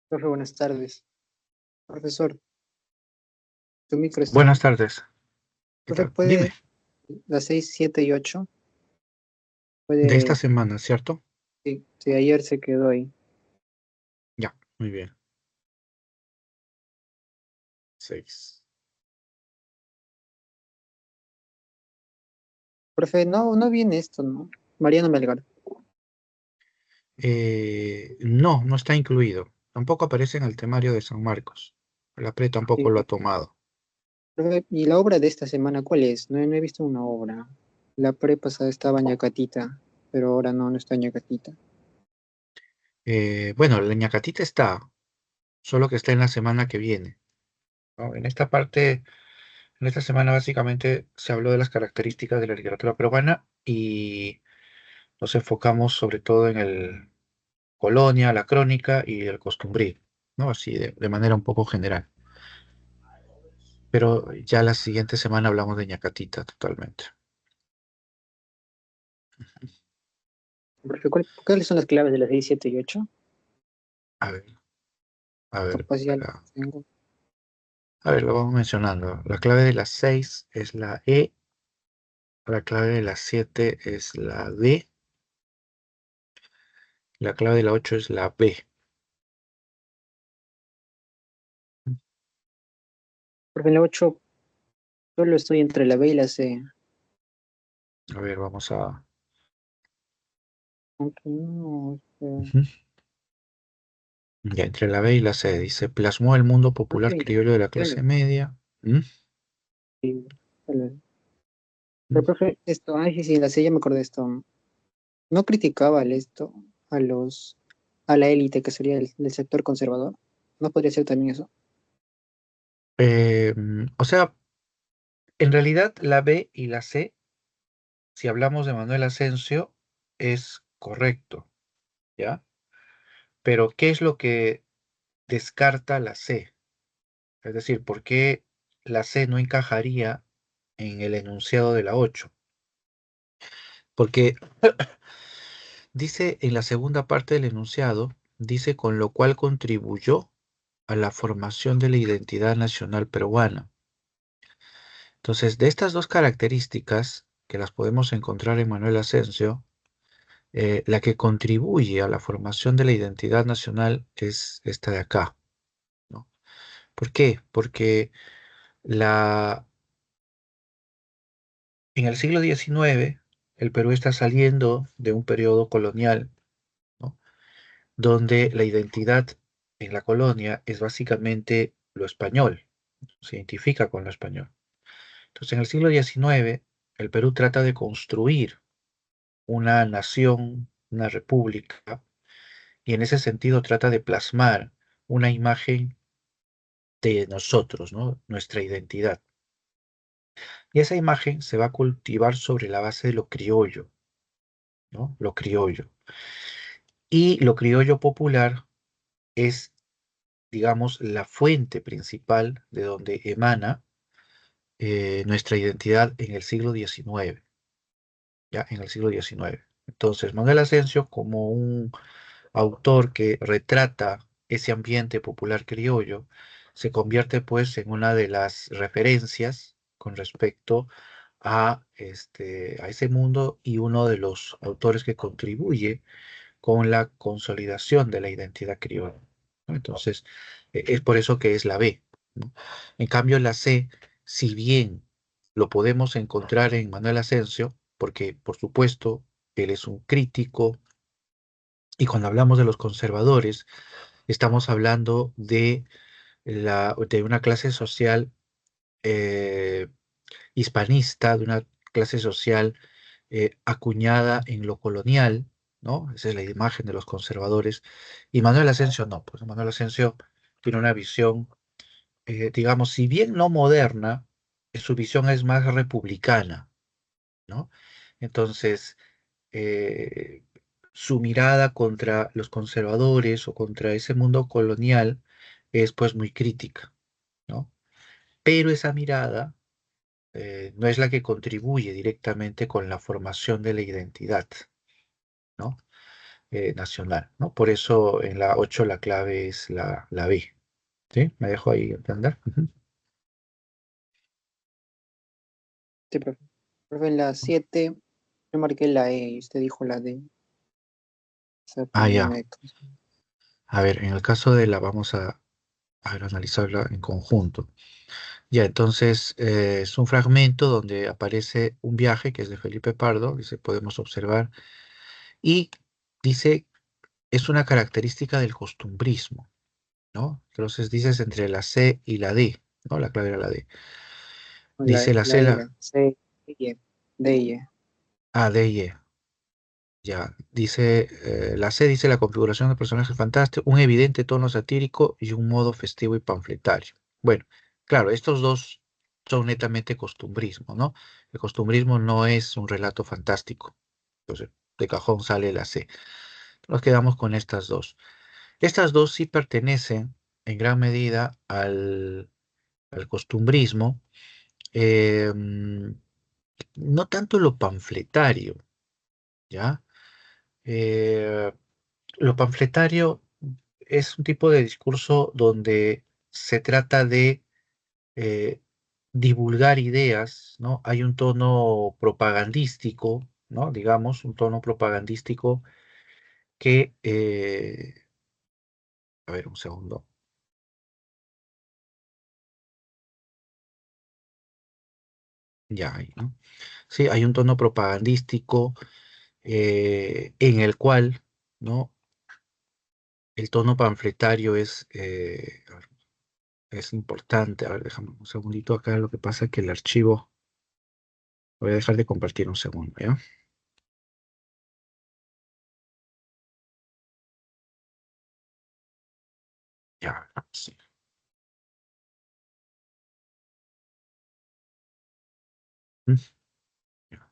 Profe, buenas tardes. Profesor, tu micro está. Buenas tardes. ¿Qué Profe, tal? Dime, ¿puede las 6, 7 y 8? de esta Puede. semana, ¿cierto? Sí, sí, ayer se quedó ahí. Ya, muy bien. 6. Profe, no viene esto, ¿no? Mariano Melgar. No, no está incluido. Tampoco aparece en el temario de San Marcos. La PRE tampoco Sí. lo ha tomado. Profe, ¿y la obra de esta semana cuál es? No he visto una obra. La pasada estaba Ñacatita, pero ahora no está Ñacatita. Bueno, la ñacatita está, solo que está en la semana que viene, ¿no? En esta semana básicamente se habló de las características de la literatura peruana y nos enfocamos sobre todo en el Colonia, la Crónica y el Costumbril, ¿no? Así de manera un poco general. Pero ya la siguiente semana hablamos de ñacatita totalmente. Profe, ¿cuáles son las claves de las 6, 7 y 8? A ver, a ver, Capaz ya las tengo. lo vamos mencionando. La clave de las 6 es la E, la clave de las 7 es la D, la clave de la 8 es la B. Profe, en la 8 solo estoy entre la B y la C. A ver, vamos a... Aunque no, Ujú. Ya entre la B y la C dice, plasmó el mundo popular profe, criollo de la bueno, clase media. ¿Mm? sí, ¿Mm? pero, profe, esto, ay, sí, sí, la silla me acordé de esto. ¿No criticaba esto a a la élite que sería el sector conservador? ¿No podría ser también eso? O sea, en realidad la B y la C, si hablamos de Manuel Asensio, es correcto, ¿ya? Pero ¿qué es lo que descarta la C? Es decir, ¿por qué la C no encajaría en el enunciado de la 8? Porque dice en la segunda parte del enunciado, dice con lo cual contribuyó a la formación de la identidad nacional peruana. Entonces, de estas dos características, que las podemos encontrar en Manuel Asensio, la que contribuye a la formación de la identidad nacional es esta de acá, ¿no? ¿Por qué? Porque la, en el siglo XIX, el Perú está saliendo de un periodo colonial, ¿no? Donde la identidad en la colonia es básicamente lo español, se identifica con lo español. Entonces, en el siglo XIX, el Perú trata de construir una nación, una república, y en ese sentido trata de plasmar una imagen de nosotros, ¿no? Nuestra identidad. Y esa imagen se va a cultivar sobre la base de lo criollo, ¿no? Lo criollo. Y lo criollo popular es, digamos, la fuente principal de donde emana nuestra identidad en el siglo XIX, ya en el siglo XIX. Entonces, Manuel Asensio, como un autor que retrata ese ambiente popular criollo, se convierte pues en una de las referencias con respecto a ese mundo y uno de los autores que contribuye con la consolidación de la identidad criolla, ¿no? Entonces, es por eso que es la B, ¿no? En cambio, la C, si bien lo podemos encontrar en Manuel Asensio, porque por supuesto él es un crítico, y cuando hablamos de los conservadores, estamos hablando de una clase social eh, hispanista, de una clase social acuñada en lo colonial, ¿no? Esa es la imagen de los conservadores. Y Manuel Asensio no, pues Manuel Asensio tiene una visión, digamos, si bien no moderna, su visión es más republicana, ¿no? Entonces, eh, su mirada contra los conservadores o contra ese mundo colonial es pues muy crítica, ¿no? Pero esa mirada no es la que contribuye directamente con la formación de la identidad, ¿no? nacional, ¿no? Por eso en la 8 la clave es la B, ¿sí? ¿Me dejo ahí entender? Ujú. Sí, profe. Profe, en la 7 yo marqué la E y usted dijo la D. O sea, Ah, no ya. me... A ver, en el caso de la, vamos a ver, analizarla en conjunto. Ya, entonces es un fragmento donde aparece un viaje que es de Felipe Pardo, dice, podemos observar, y dice, es una característica del costumbrismo, ¿no? Entonces dices entre la C y la D, ¿no? La clave era la D. Dice la La C, E, la C, D, Y. D, Y. D y E. Ya, dice, la C dice la configuración de personajes fantásticos, un evidente tono satírico y un modo festivo y panfletario. Bueno, claro, estos dos son netamente costumbrismo, ¿no? El costumbrismo no es un relato fantástico. Entonces, de cajón sale la C. Nos quedamos con estas dos. Estas dos sí pertenecen en gran medida al costumbrismo, no tanto lo panfletario, ¿ya? Eh, Lo panfletario es un tipo de discurso donde se trata de eh, divulgar ideas, ¿no? Hay un tono propagandístico, ¿no? Digamos, un tono propagandístico que, a ver, un segundo, ya hay, ¿no? Sí, hay un tono propagandístico en el cual, ¿no? El tono panfletario a ver, es importante. A ver, déjame un segundito acá. Lo que pasa es que el archivo. Voy a dejar de compartir un segundo, ¿ya? Ya, sí. Mm, ya,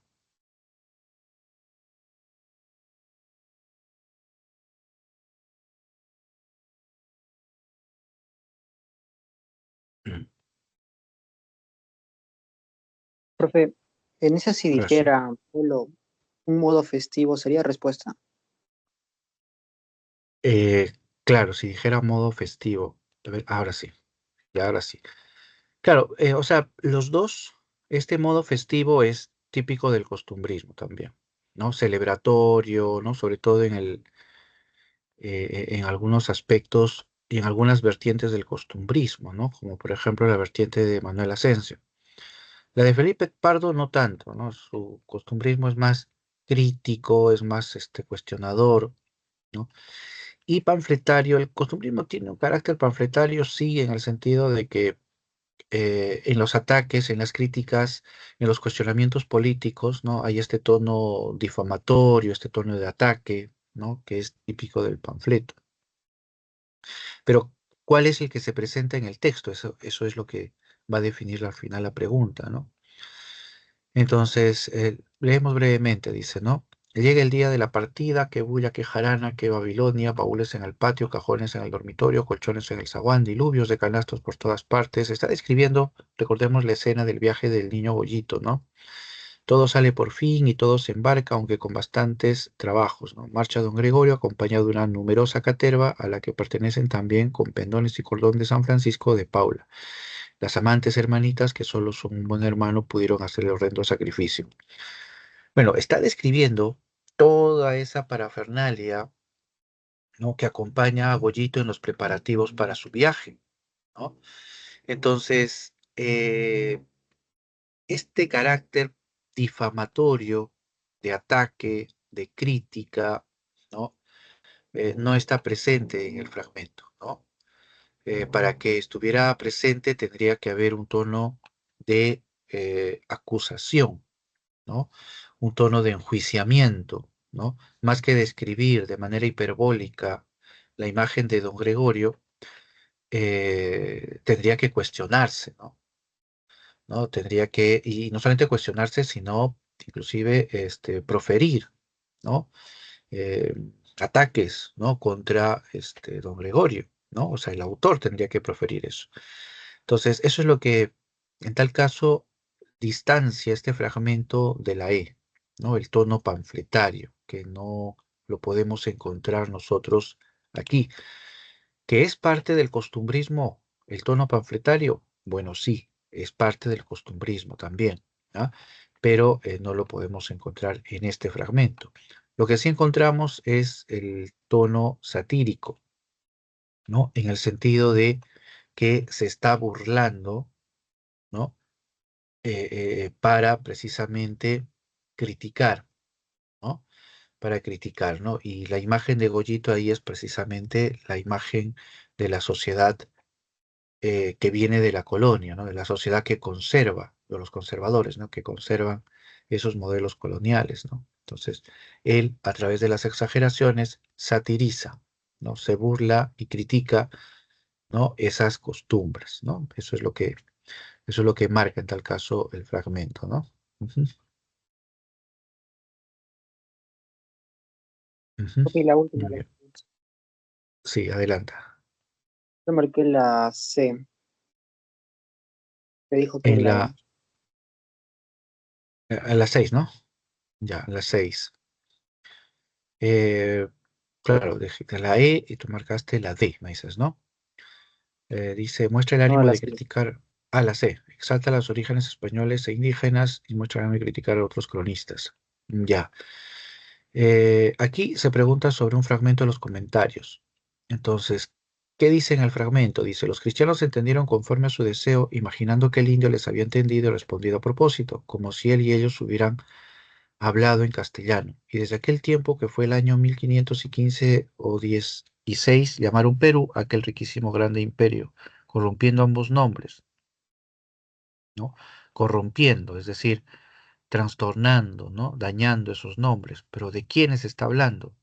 mm, Profe, en esa si ahora sí. dijera solo un modo festivo, ¿sería respuesta? Eh, claro, si dijera modo festivo. A ver, ahora sí, ya ahora sí. Claro, o sea, los dos, este modo festivo es típico del costumbrismo también, ¿no? Celebratorio, ¿no? Sobre todo en algunos aspectos y en algunas vertientes del costumbrismo, ¿no? Como por ejemplo la vertiente de Manuel Asensio. La de Felipe Pardo no tanto, ¿no? Su costumbrismo es más crítico, es más cuestionador, ¿no? Y panfletario, el costumbrismo tiene un carácter panfletario, sí, en el sentido de que en los ataques, en las críticas, en los cuestionamientos políticos, ¿no? Hay este tono difamatorio, este tono de ataque, ¿no? Que es típico del panfleto. Pero, ¿cuál es el que se presenta en el texto? Eso es lo que va a definir al final la pregunta, ¿no? Entonces, leemos brevemente, dice, ¿no? Llega el día de la partida, que bulla, que jarana, que Babilonia, baúles en el patio, cajones en el dormitorio, colchones en el zaguán, diluvios de canastos por todas partes. Está describiendo, recordemos la escena del viaje del niño Goyito, ¿no? Todo sale por fin y todo se embarca, aunque con bastantes trabajos, ¿no? Marcha don Gregorio, acompañado de una numerosa caterva, a la que pertenecen también con pendones y cordón de San Francisco de Paula. Las amantes hermanitas, que solo son un buen hermano, pudieron hacer el horrendo sacrificio. Bueno, está describiendo toda esa parafernalia, ¿no? Que acompaña a Goyito en los preparativos para su viaje, ¿no? Entonces, este carácter difamatorio, de ataque, de crítica, ¿no? No está presente en el fragmento, ¿no? Para que estuviera presente tendría que haber un tono de acusación, ¿no? Un tono de enjuiciamiento, ¿no? Más que describir de manera hiperbólica la imagen de don Gregorio, tendría que cuestionarse, ¿no? ¿No? Tendría que, y no solamente cuestionarse, sino inclusive proferir, ¿no? Eh, ataques, ¿no? Contra don Gregorio, ¿no? O sea, el autor tendría que proferir eso. Entonces, eso es lo que, en tal caso, distancia este fragmento de la E, ¿no? El tono panfletario, que no, lo podemos encontrar nosotros aquí. ¿Que es parte del costumbrismo el tono panfletario? Bueno, sí, es parte del costumbrismo también, ¿ah? Pero no lo podemos encontrar en este fragmento. Lo que sí encontramos es el tono satírico, ¿no? En el sentido de que se está burlando, ¿no? Para precisamente criticar, ¿no? Para criticar, ¿no? Y la imagen de Goyito ahí es precisamente la imagen de la sociedad que viene de la colonia, ¿no? De la sociedad que conserva, de los conservadores, ¿no? Que conservan esos modelos coloniales, ¿no? Entonces, él, a través de las exageraciones, satiriza, ¿no? Se burla y critica, ¿no? Esas costumbres, ¿no? Eso es lo que marca en tal caso el fragmento, ¿no? Ujú, ujú. Ok, la última. Muy bien. Sí, adelanta. Yo marqué la C. Me dijo que es En la E. a las 6, ¿no? Ya, a las 6. Eh, claro, de la E y tú marcaste la D, me dices, ¿no? Dice, muestra el No, ánimo la de C. criticar a la C, exalta los orígenes españoles e indígenas y muestra el ánimo de criticar a otros cronistas. Ya. Aquí se pregunta sobre un fragmento de los comentarios. Entonces, ¿qué dice en el fragmento? Dice, los cristianos entendieron conforme a su deseo, imaginando que el indio les había entendido y respondido a propósito, como si él y ellos hubieran hablado en castellano. Y desde aquel tiempo, que fue el año 1515 o 16, llamaron Perú aquel riquísimo grande imperio, corrompiendo ambos nombres, ¿no? Corrompiendo, es decir, trastornando, ¿no? Dañando esos nombres. Pero ¿de quiénes está hablando?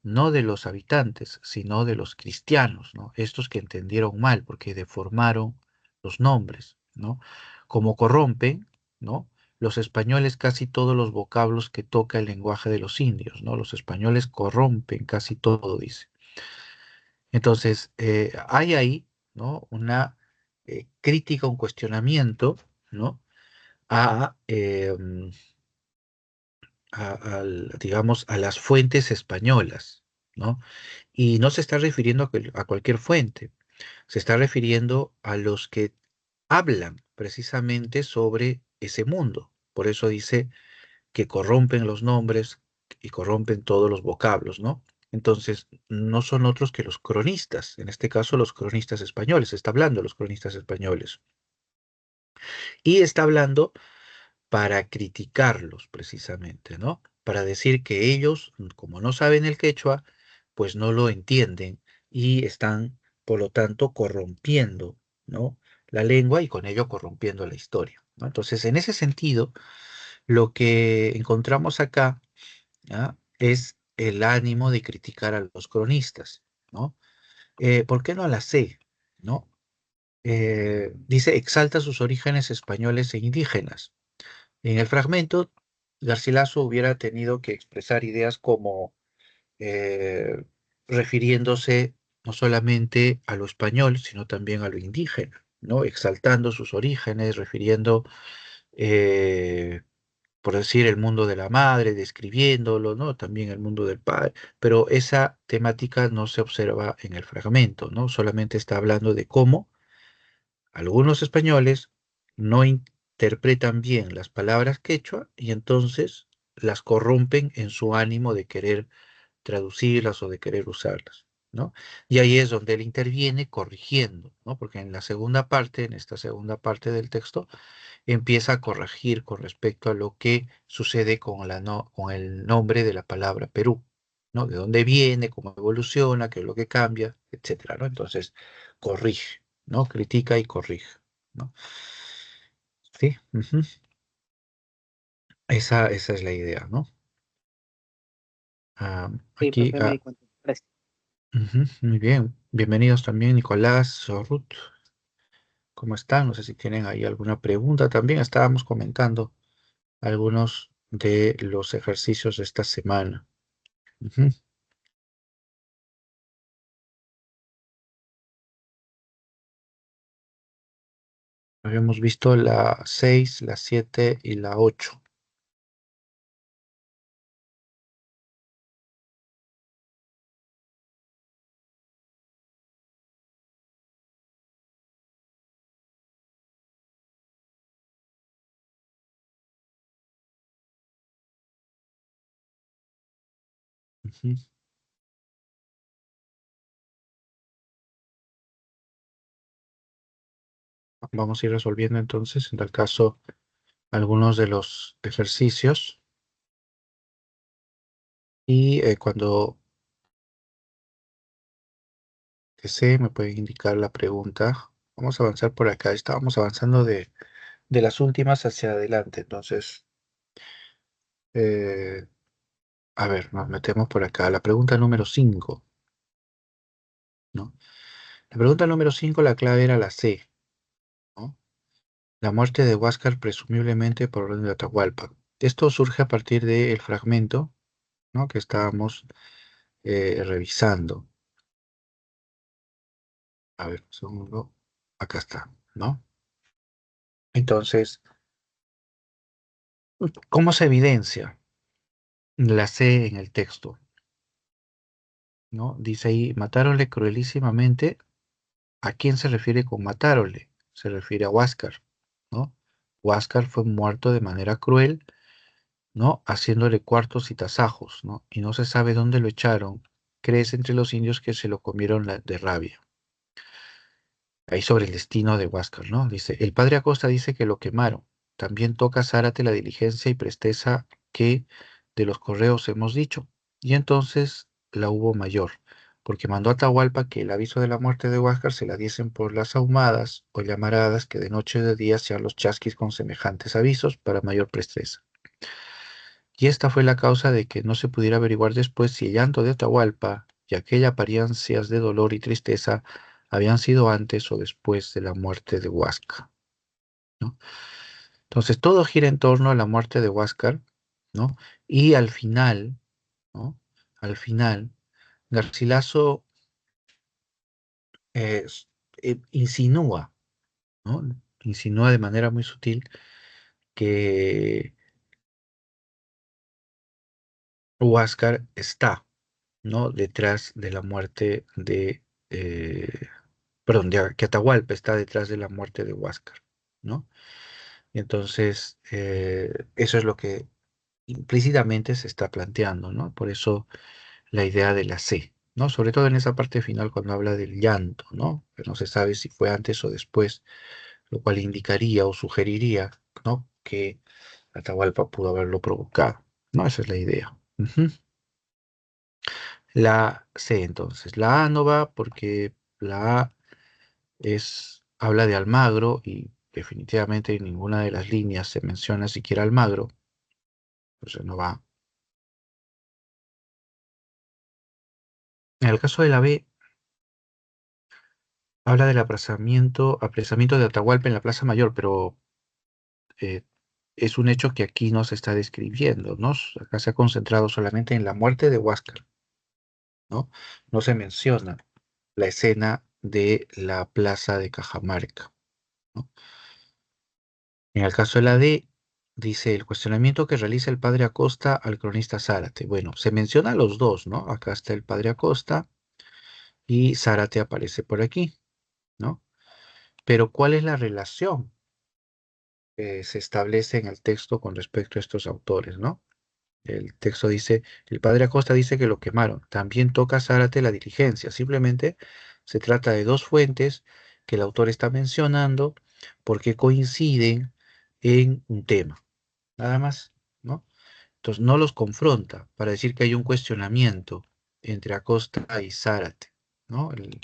No de los habitantes, sino de los cristianos, ¿no? Estos que entendieron mal, porque deformaron los nombres, ¿no? Como corrompen, ¿no? Los españoles casi todos los vocablos que toca el lenguaje de los indios, ¿no? Los españoles corrompen casi todo, dice. Entonces, hay ahí, ¿no? Una crítica, un cuestionamiento, ¿no? A, digamos, a las fuentes españolas, ¿no? Y no se está refiriendo a cualquier fuente, se está refiriendo a los que hablan precisamente sobre ese mundo. Por eso dice que corrompen los nombres y corrompen todos los vocablos, ¿no? Entonces, no son otros que los cronistas, en este caso los cronistas españoles, está hablando de los cronistas españoles. Y está hablando para criticarlos precisamente, ¿no? Para decir que ellos, como no saben el quechua, pues no lo entienden y están, por lo tanto, corrompiendo, ¿no? La lengua y con ello corrompiendo la historia, ¿no? Entonces, en ese sentido, lo que encontramos acá, ¿ah? Es el ánimo de criticar a los cronistas, ¿no? ¿Por qué no a la C, ¿no? Dice, exalta sus orígenes españoles e indígenas. En el fragmento, Garcilaso hubiera tenido que expresar ideas como eh, refiriéndose no solamente a lo español, sino también a lo indígena, ¿no? Exaltando sus orígenes, refiriendo, eh, por decir, el mundo de la madre, describiéndolo, ¿no? También el mundo del padre, pero esa temática no se observa en el fragmento, ¿no? Solamente está hablando de cómo algunos españoles no interpretan bien las palabras quechua y entonces las corrompen en su ánimo de querer traducirlas o de querer usarlas, ¿no? Y ahí es donde él interviene corrigiendo, ¿no? Porque en la segunda parte, en esta segunda parte del texto, empieza a corregir con respecto a lo que sucede con, con el nombre de la palabra Perú, ¿no? De dónde viene, cómo evoluciona, qué es lo que cambia, etcétera, ¿no? Entonces, corrige, ¿no? Critica y corrige, ¿no? Sí, ujú. Esa es la idea, ¿no? Ah, Sí, aquí, profe, me di cuenta. Gracias. ujú, muy bien. Bienvenidos también, Nicolás, Ruth. ¿Cómo están? No sé si tienen ahí alguna pregunta también. Estábamos comentando algunos de los ejercicios de esta semana. Ujú. Habíamos visto la 6, la 7 y la 8. Ujú. Vamos a ir resolviendo entonces, en tal caso, algunos de los ejercicios. Y cuando desee, me pueden indicar la pregunta. Vamos a avanzar por acá. Estábamos avanzando de las últimas hacia adelante. Entonces, eh, a ver, nos metemos por acá. La pregunta número 5, ¿no? La pregunta número 5, la clave era la C, ¿no? La muerte de Huáscar presumiblemente por orden de Atahualpa. Esto surge a partir del fragmento, ¿no?, que estábamos revisando. A ver, un segundo. Acá está, ¿no? Entonces, ¿cómo se evidencia la C en el texto? ¿No? Dice ahí, matáronle cruelísimamente. ¿A quién se refiere con matáronle? Se refiere a Huáscar, ¿no? Huáscar fue muerto de manera cruel, ¿no? Haciéndole cuartos y tasajos, ¿no? Y no se sabe dónde lo echaron. Crees entre los indios que se lo comieron de rabia. Ahí sobre el destino de Huáscar, ¿no? Dice, el padre Acosta dice que lo quemaron. También toca Zárate la diligencia y presteza que de los correos hemos dicho. Y entonces la hubo mayor, porque mandó a Atahualpa que el aviso de la muerte de Huáscar se la diesen por las ahumadas o llamaradas que de noche o de día sean los chasquis con semejantes avisos para mayor presteza. Y esta fue la causa de que no se pudiera averiguar después si el llanto de Atahualpa y aquella apariencias de dolor y tristeza habían sido antes o después de la muerte de Huáscar, ¿no? Entonces todo gira en torno a la muerte de Huáscar, ¿no? Y al final, ¿no? Al final, Garcilaso eh, insinúa, ¿no? Insinúa de manera muy sutil que Huáscar está, ¿no?, detrás de la muerte de, perdón, que Atahualpa está detrás de la muerte de Huáscar, ¿no? Y entonces, eso es lo que implícitamente se está planteando, ¿no? Por eso la idea de la C, ¿no? Sobre todo en esa parte final cuando habla del llanto, ¿no? Que no se sabe si fue antes o después, lo cual indicaría o sugeriría, ¿no?, que Atahualpa pudo haberlo provocado, ¿no? Esa es la idea. Ujú. La C, entonces. La A no va porque la A habla de Almagro y definitivamente en ninguna de las líneas se menciona siquiera Almagro, pues no va. En el caso de la B, habla del apresamiento de Atahualpa en la Plaza Mayor, pero eh, es un hecho que aquí no se está describiendo, ¿no? Acá se ha concentrado solamente en la muerte de Huáscar, ¿no? No se menciona la escena de la Plaza de Cajamarca, ¿no? En el caso de la D, dice el cuestionamiento que realiza el padre Acosta al cronista Zárate. Bueno, se menciona a los dos, ¿no? Acá está el padre Acosta y Zárate aparece por aquí, ¿no? Pero ¿cuál es la relación que se establece en el texto con respecto a estos autores, ¿no? El texto dice, el padre Acosta dice que lo quemaron. También toca Zárate la diligencia. Simplemente se trata de dos fuentes que el autor está mencionando porque coinciden en un tema. Nada más, ¿no? Entonces no los confronta para decir que hay un cuestionamiento entre Acosta y Zárate, ¿no? El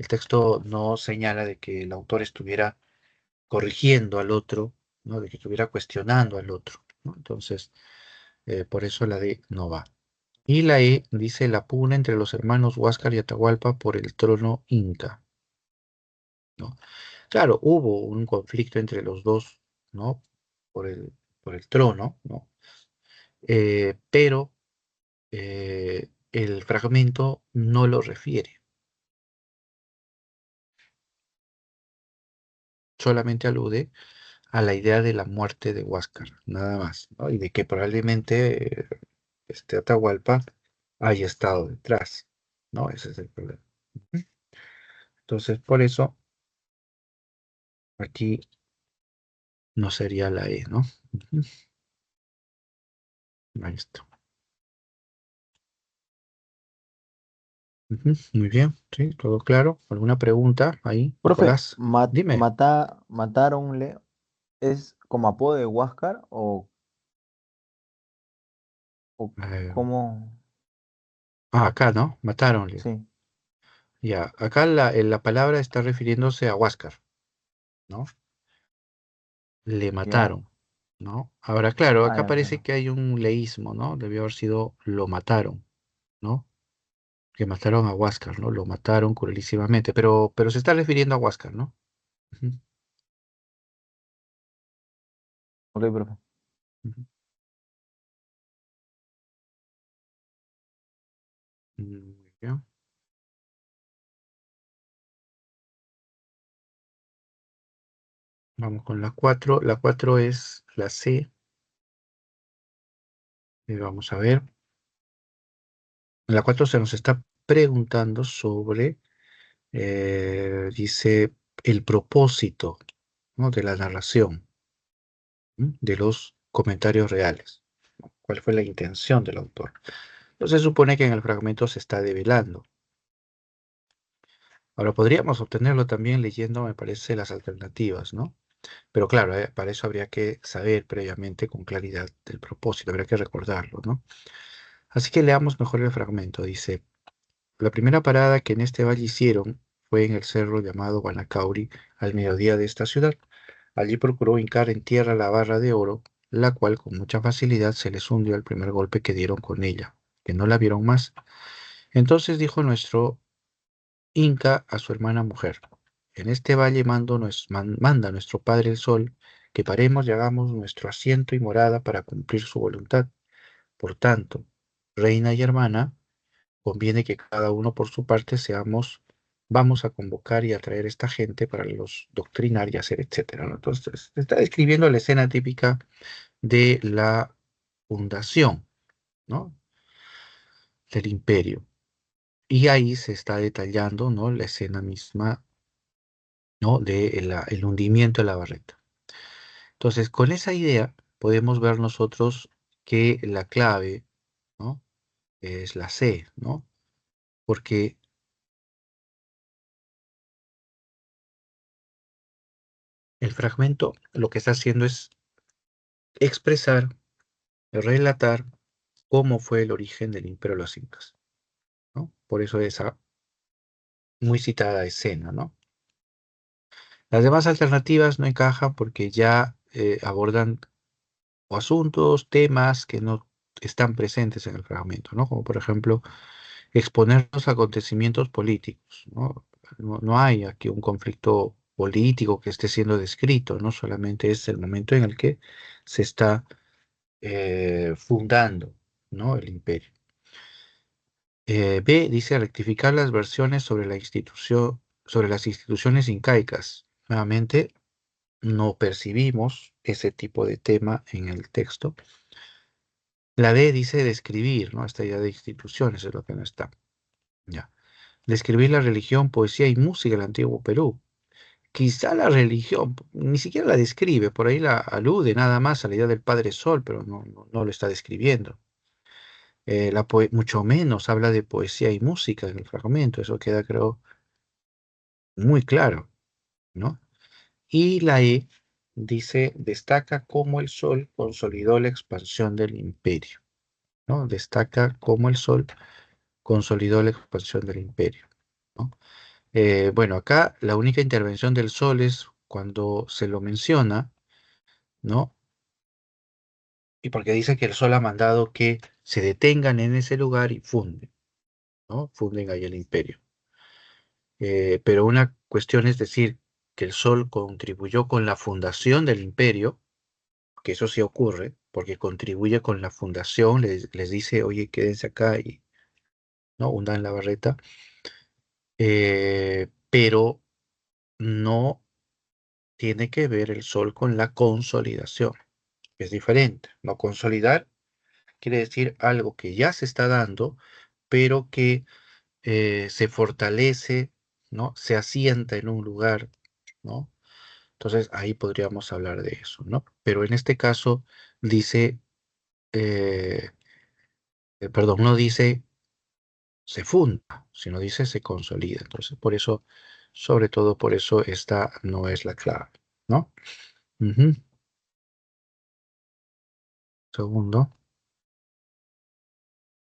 texto no señala de que el autor estuviera corrigiendo al otro, ¿no?, de que estuviera cuestionando al otro, ¿no? Entonces, por eso la D no va. Y la E dice la pugna entre los hermanos Huáscar y Atahualpa por el trono inca, ¿no? Claro, hubo un conflicto entre los dos, ¿no? Por el trono, ¿no? Pero el fragmento no lo refiere, solamente alude a la idea de la muerte de Huáscar, nada más, ¿no? Y de que probablemente este Atahualpa haya estado detrás, ¿no? Ese es el problema. Ujú. Entonces, por eso aquí no sería la E, ¿no? Ujú. Ahí está. Ujú, muy bien, sí, todo claro. ¿Alguna pregunta ahí, Profe, Nicolás? Dime. mataronle es como apodo de Huáscar o Eh, cómo. acá, ¿no? Mataronle. Sí, Ya, acá la palabra está refiriéndose a Huáscar, ¿no? Le ya. mataron, ¿no? Ahora, claro, Ah, acá ya, parece claro. que hay un leísmo, ¿no? Debió haber sido lo mataron, ¿no? Que mataron a Huáscar, ¿no? Lo mataron cruelísimamente, pero se está refiriendo a Huáscar, ¿no? Ujú, Ok, profe. ujú. Muy bien. Vamos con la 4. La 4 es la C. Vamos a ver. En la 4 se nos está preguntando sobre, dice, el propósito, ¿no? De la narración, ¿m? De los comentarios reales. ¿No? ¿Cuál fue la intención del autor? Entonces se supone que en el fragmento se está develando. Ahora podríamos obtenerlo también leyendo, me parece, las alternativas, ¿no? Pero claro, para eso habría que saber previamente con claridad el propósito, habría que recordarlo, ¿no? Así que leamos mejor el fragmento. Dice, la primera parada que en este valle hicieron fue en el cerro llamado Guanacauri, al mediodía de esta ciudad. Allí procuró hincar en tierra la barra de oro, la cual con mucha facilidad se les hundió al primer golpe que dieron con ella, que no la vieron más. Entonces dijo nuestro Inca a su hermana mujer, en este valle manda nuestro Padre el Sol, que paremos y hagamos nuestro asiento y morada para cumplir su voluntad. Por tanto, reina y hermana, conviene que cada uno por su parte vamos a convocar y atraer esta gente para los doctrinar y hacer, etcétera, ¿no? Entonces, está describiendo la escena típica de la fundación, ¿no? Del imperio. Y ahí se está detallando, ¿no? La escena misma, ¿no? De el hundimiento de la barreta. Entonces, con esa idea podemos ver nosotros que la clave, ¿no? Es la C, ¿no? Porque el fragmento lo que está haciendo es expresar, relatar cómo fue el origen del imperio de los incas, ¿no? Por eso esa muy citada escena, ¿no? Las demás alternativas no encajan porque ya abordan o asuntos, temas que no están presentes en el fragmento, ¿no? Como por ejemplo exponer los acontecimientos políticos, ¿no? No hay aquí un conflicto político que esté siendo descrito, ¿no? Solamente es el momento en el que se está fundando, ¿no? El imperio. B dice rectificar las versiones sobre la institución, sobre las instituciones incaicas. Nuevamente, no percibimos ese tipo de tema en el texto. La D dice describir, ¿no? Esta idea de instituciones es lo que no está. Ya. Describir la religión, poesía y música del antiguo Perú. Quizá la religión ni siquiera la describe, por ahí la alude nada más a la idea del Padre Sol, pero no lo está describiendo. Mucho menos habla de poesía y música en el fragmento, eso queda, creo, muy claro, ¿no? Y la E dice, destaca cómo el sol consolidó la expansión del imperio, ¿no? Destaca cómo el sol consolidó la expansión del imperio, ¿no? Bueno, acá la única intervención del sol es cuando se lo menciona, ¿no? Y porque dice que el sol ha mandado que se detengan en ese lugar y funden, ¿no? Funden ahí el imperio. Pero una cuestión es decir que el sol contribuyó con la fundación del imperio, que eso sí ocurre, porque contribuye con la fundación, les dice, oye, quédense acá y no hundan la barreta, pero no tiene que ver el sol con la consolidación, que es diferente. No consolidar quiere decir algo que ya se está dando, pero que se fortalece, ¿no? Se asienta en un lugar, ¿no? Entonces ahí podríamos hablar de eso, ¿no? Pero en este caso dice, perdón, no dice se funda, sino dice se consolida. Entonces, por eso, sobre todo por eso, esta no es la clave, ¿no? Ujú. Segundo.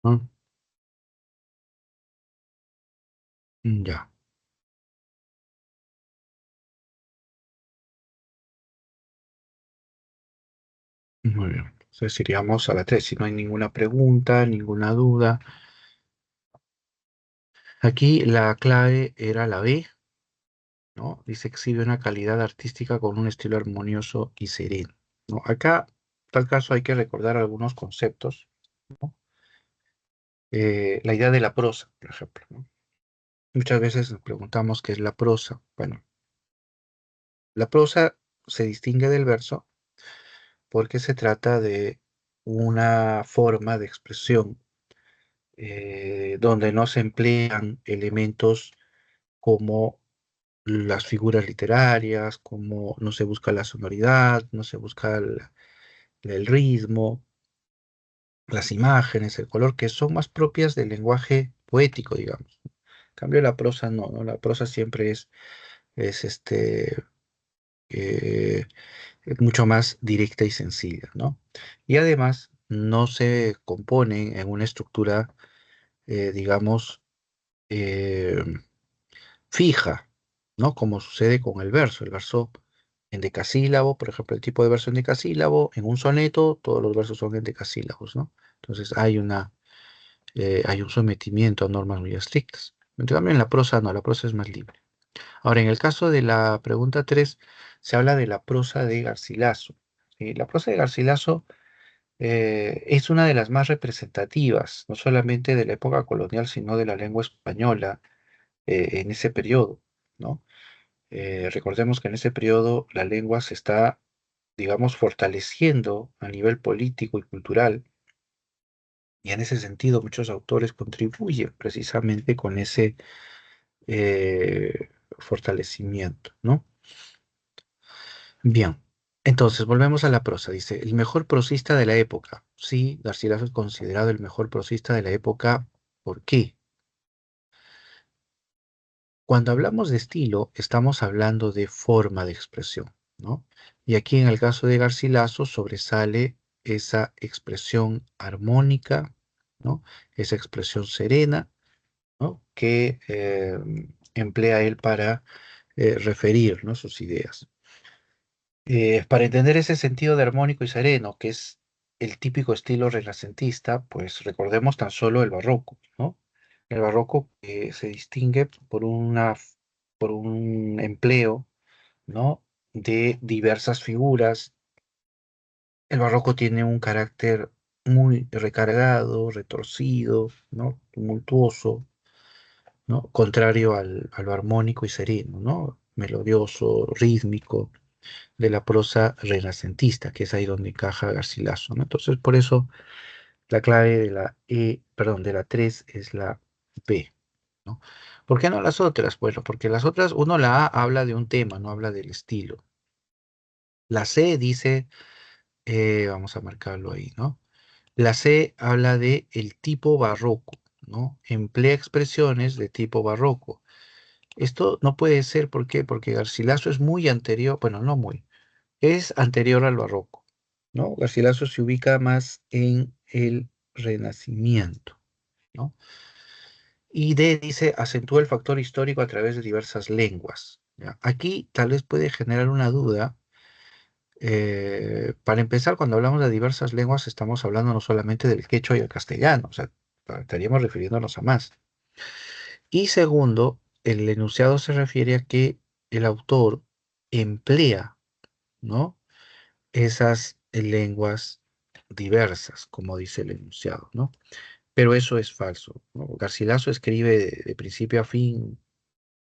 ¿No? Ya, muy bien. Entonces iríamos a la 3. Si no hay ninguna pregunta, ninguna duda. Aquí la clave era la B, ¿no? Dice exhibe una calidad artística con un estilo armonioso y sereno, ¿no? Acá, en tal caso, hay que recordar algunos conceptos, ¿no? La idea de la prosa, por ejemplo, ¿no? Muchas veces nos preguntamos qué es la prosa. Bueno, la prosa se distingue del verso porque se trata de una forma de expresión donde no se emplean elementos como las figuras literarias, como no se busca la sonoridad, no se busca el ritmo, las imágenes, el color, que son más propias del lenguaje poético, digamos. En cambio, la prosa no, ¿no? La prosa siempre es eh, mucho más directa y sencilla, ¿no? Y además no se componen en una estructura, digamos, eh, fija, ¿no? Como sucede con el verso. El verso en decasílabo, por ejemplo, el tipo de verso en decasílabo, en un soneto, todos los versos son en decasílabos, ¿no? Entonces hay un sometimiento a normas muy estrictas. En cambio, en la prosa no, la prosa es más libre. Ahora, en el caso de la pregunta 3 se habla de la prosa de Garcilaso. ¿Sí? La prosa de Garcilaso es una de las más representativas, no solamente de la época colonial, sino de la lengua española en ese periodo, ¿no? Recordemos que en ese periodo la lengua se está, digamos, fortaleciendo a nivel político y cultural, y en ese sentido muchos autores contribuyen precisamente con ese fortalecimiento, ¿no? Bien, entonces volvemos a la prosa. Dice, el mejor prosista de la época. Sí, Garcilaso es considerado el mejor prosista de la época. ¿Por qué? Cuando hablamos de estilo, estamos hablando de forma de expresión, ¿no? Y aquí en el caso de Garcilaso sobresale esa expresión armónica, ¿no? Esa expresión serena, ¿no? Que emplea él para referir, ¿no? Sus ideas. Para entender ese sentido de armónico y sereno, que es el típico estilo renacentista, pues recordemos tan solo el barroco, ¿no? El barroco se distingue por un empleo, ¿no? De diversas figuras. El barroco tiene un carácter muy recargado, retorcido, ¿no? Tumultuoso, ¿no? Contrario a lo armónico y sereno, ¿no? Melodioso, rítmico de la prosa renacentista, que es ahí donde encaja Garcilaso, ¿no? Entonces, por eso la clave de la perdón, de la 3 es la B, ¿no? ¿Por qué no las otras? Bueno, porque las otras, uno la A habla de un tema, no habla del estilo. La C dice, vamos a marcarlo ahí, ¿no? La C habla de el tipo barroco, ¿no? Emplea expresiones de tipo barroco. Esto no puede ser, ¿por qué? Porque Garcilaso es muy anterior, bueno, no muy, es anterior al barroco, ¿no? Garcilaso se ubica más en el Renacimiento, ¿no? Y D dice, acentúa el factor histórico a través de diversas lenguas. ¿Ya? Aquí tal vez puede generar una duda. Para empezar, cuando hablamos de diversas lenguas, estamos hablando no solamente del quechua y el castellano, o sea, estaríamos refiriéndonos a más. Y segundo, el enunciado se refiere a que el autor emplea, ¿no? Esas lenguas diversas, como dice el enunciado, ¿no? Pero eso es falso, ¿no? Garcilaso escribe de principio a fin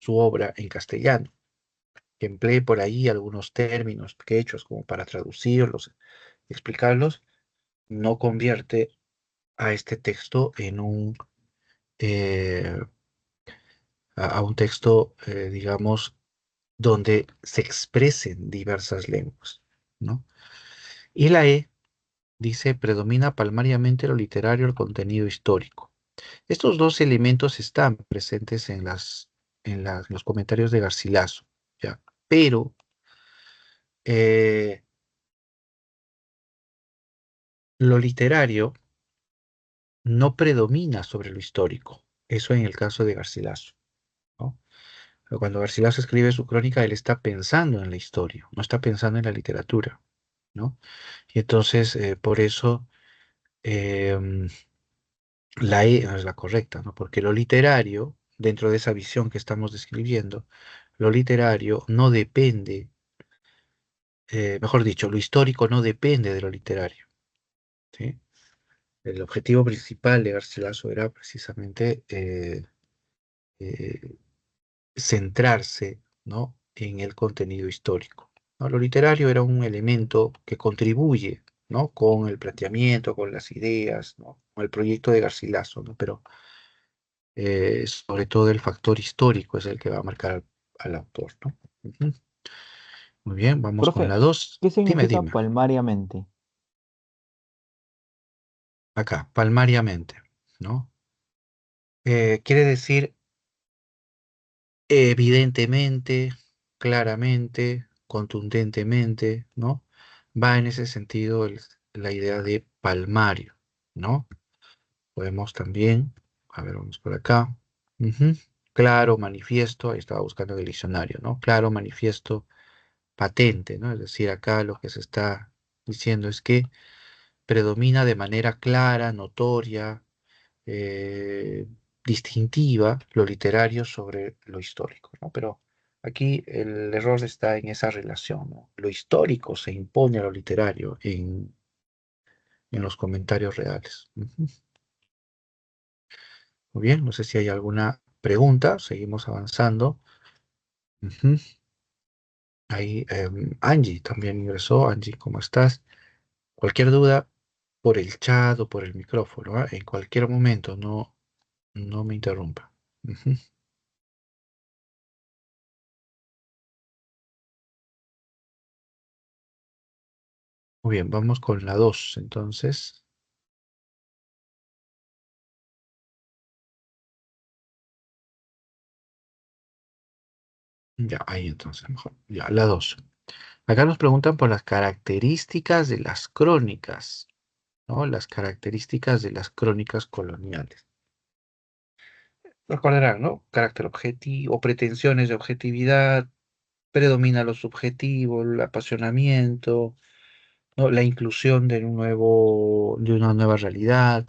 su obra en castellano, que emplee por ahí algunos términos quechos como para traducirlos, explicarlos, no convierte a este texto en eh, a un texto, digamos, donde se expresen diversas lenguas, ¿no? Y la E dice, predomina palmariamente lo literario, el contenido histórico. Estos dos elementos están presentes los comentarios de Garcilaso, ¿ya? Pero eh, lo literario no predomina sobre lo histórico. Eso en el caso de Garcilaso, ¿no? Pero cuando Garcilaso escribe su crónica, él está pensando en la historia, no está pensando en la literatura, ¿no? Y entonces, por eso, em, la E no es la correcta, ¿no? Porque lo literario, dentro de esa visión que estamos describiendo, lo literario no depende, mejor dicho, lo histórico no depende de lo literario, ¿sí? El objetivo principal de Garcilaso era precisamente eh, centrarse, ¿no?, en el contenido histórico, ¿no? Lo literario era un elemento que contribuye, ¿no?, con el planteamiento, con las ideas, ¿no?, con el proyecto de Garcilaso, ¿no? Pero sobre todo el factor histórico es el que va a marcar al autor, ¿no? Ujú. Muy bien, vamos con la Profe, 2. ¿qué Dime, significa dime. palmariamente? Acá, palmariamente, ¿no? Quiere decir evidentemente, claramente, contundentemente, ¿no? Va en ese sentido la idea de palmario, ¿no? Podemos también, a ver, vamos por acá. Ujú. Claro, manifiesto, ahí estaba buscando en el diccionario, ¿no? Claro, manifiesto, patente, ¿no? Es decir, acá lo que se está diciendo es que predomina de manera clara, notoria, eh, distintiva lo literario sobre lo histórico, ¿no? Pero aquí el error está en esa relación, ¿no? Lo histórico se impone a lo literario en los comentarios reales. Ujú. Muy bien, no sé si hay alguna pregunta, seguimos avanzando. Ujú. Ahí Angie también ingresó. Angie, ¿cómo estás? Cualquier duda por el chat o por el micrófono, ¿ah? En cualquier momento, no me interrumpa. Ujú. Muy bien, vamos con la 2, entonces. Ya, ahí entonces, mejor. Ya, la 2. Acá nos preguntan por las características de las crónicas, ¿no? Las características de las crónicas coloniales. Recordarán, ¿no? Carácter objetivo, pretensiones de objetividad, predomina lo subjetivo, el apasionamiento, ¿no? La inclusión de una nueva realidad,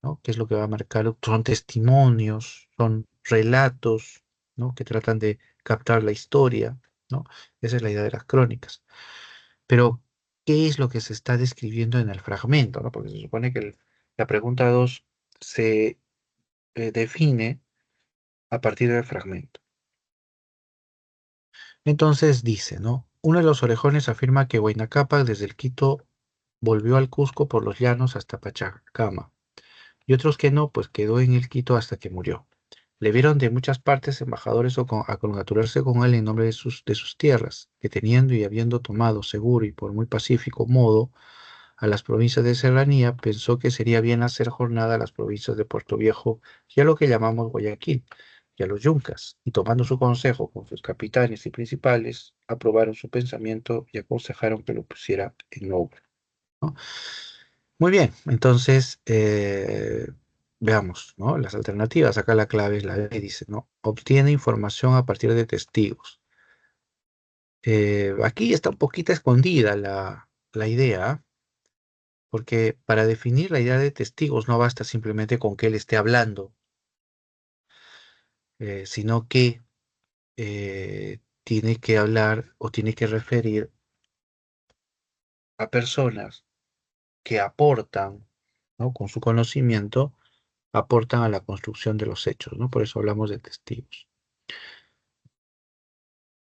¿no? ¿Qué es lo que va a marcar? Son testimonios, son relatos, ¿no?, que tratan de captar la historia, ¿no? Esa es la idea de las crónicas. Pero, ¿qué es lo que se está describiendo en el fragmento, ¿no? Porque se supone que la pregunta 2 se define a partir del fragmento. Entonces dice, ¿no? Uno de los orejones afirma que Huayna Cápac desde el Quito volvió al Cusco por los llanos hasta Pachacama, y otros que no, pues quedó en el Quito hasta que murió. Le vieron de muchas partes embajadores a congratularse con él en nombre de sus tierras, que teniendo y habiendo tomado seguro y por muy pacífico modo a las provincias de serranía, pensó que sería bien hacer jornada a las provincias de Puerto Viejo y a lo que llamamos Guayaquil, y a los yuncas, y tomando su consejo con sus capitanes y principales, aprobaron su pensamiento y aconsejaron que lo pusiera en obra, ¿no? Muy bien, entonces veamos, ¿no?, las alternativas. Acá la clave es la B, dice, ¿no? Obtiene información a partir de testigos. Aquí está un poquito escondida la idea, porque para definir la idea de testigos no basta simplemente con que él esté hablando, sino que tiene que hablar o tiene que referir a personas que aportan, ¿no?, con su conocimiento, aportan a la construcción de los hechos, ¿no? Por eso hablamos de testigos.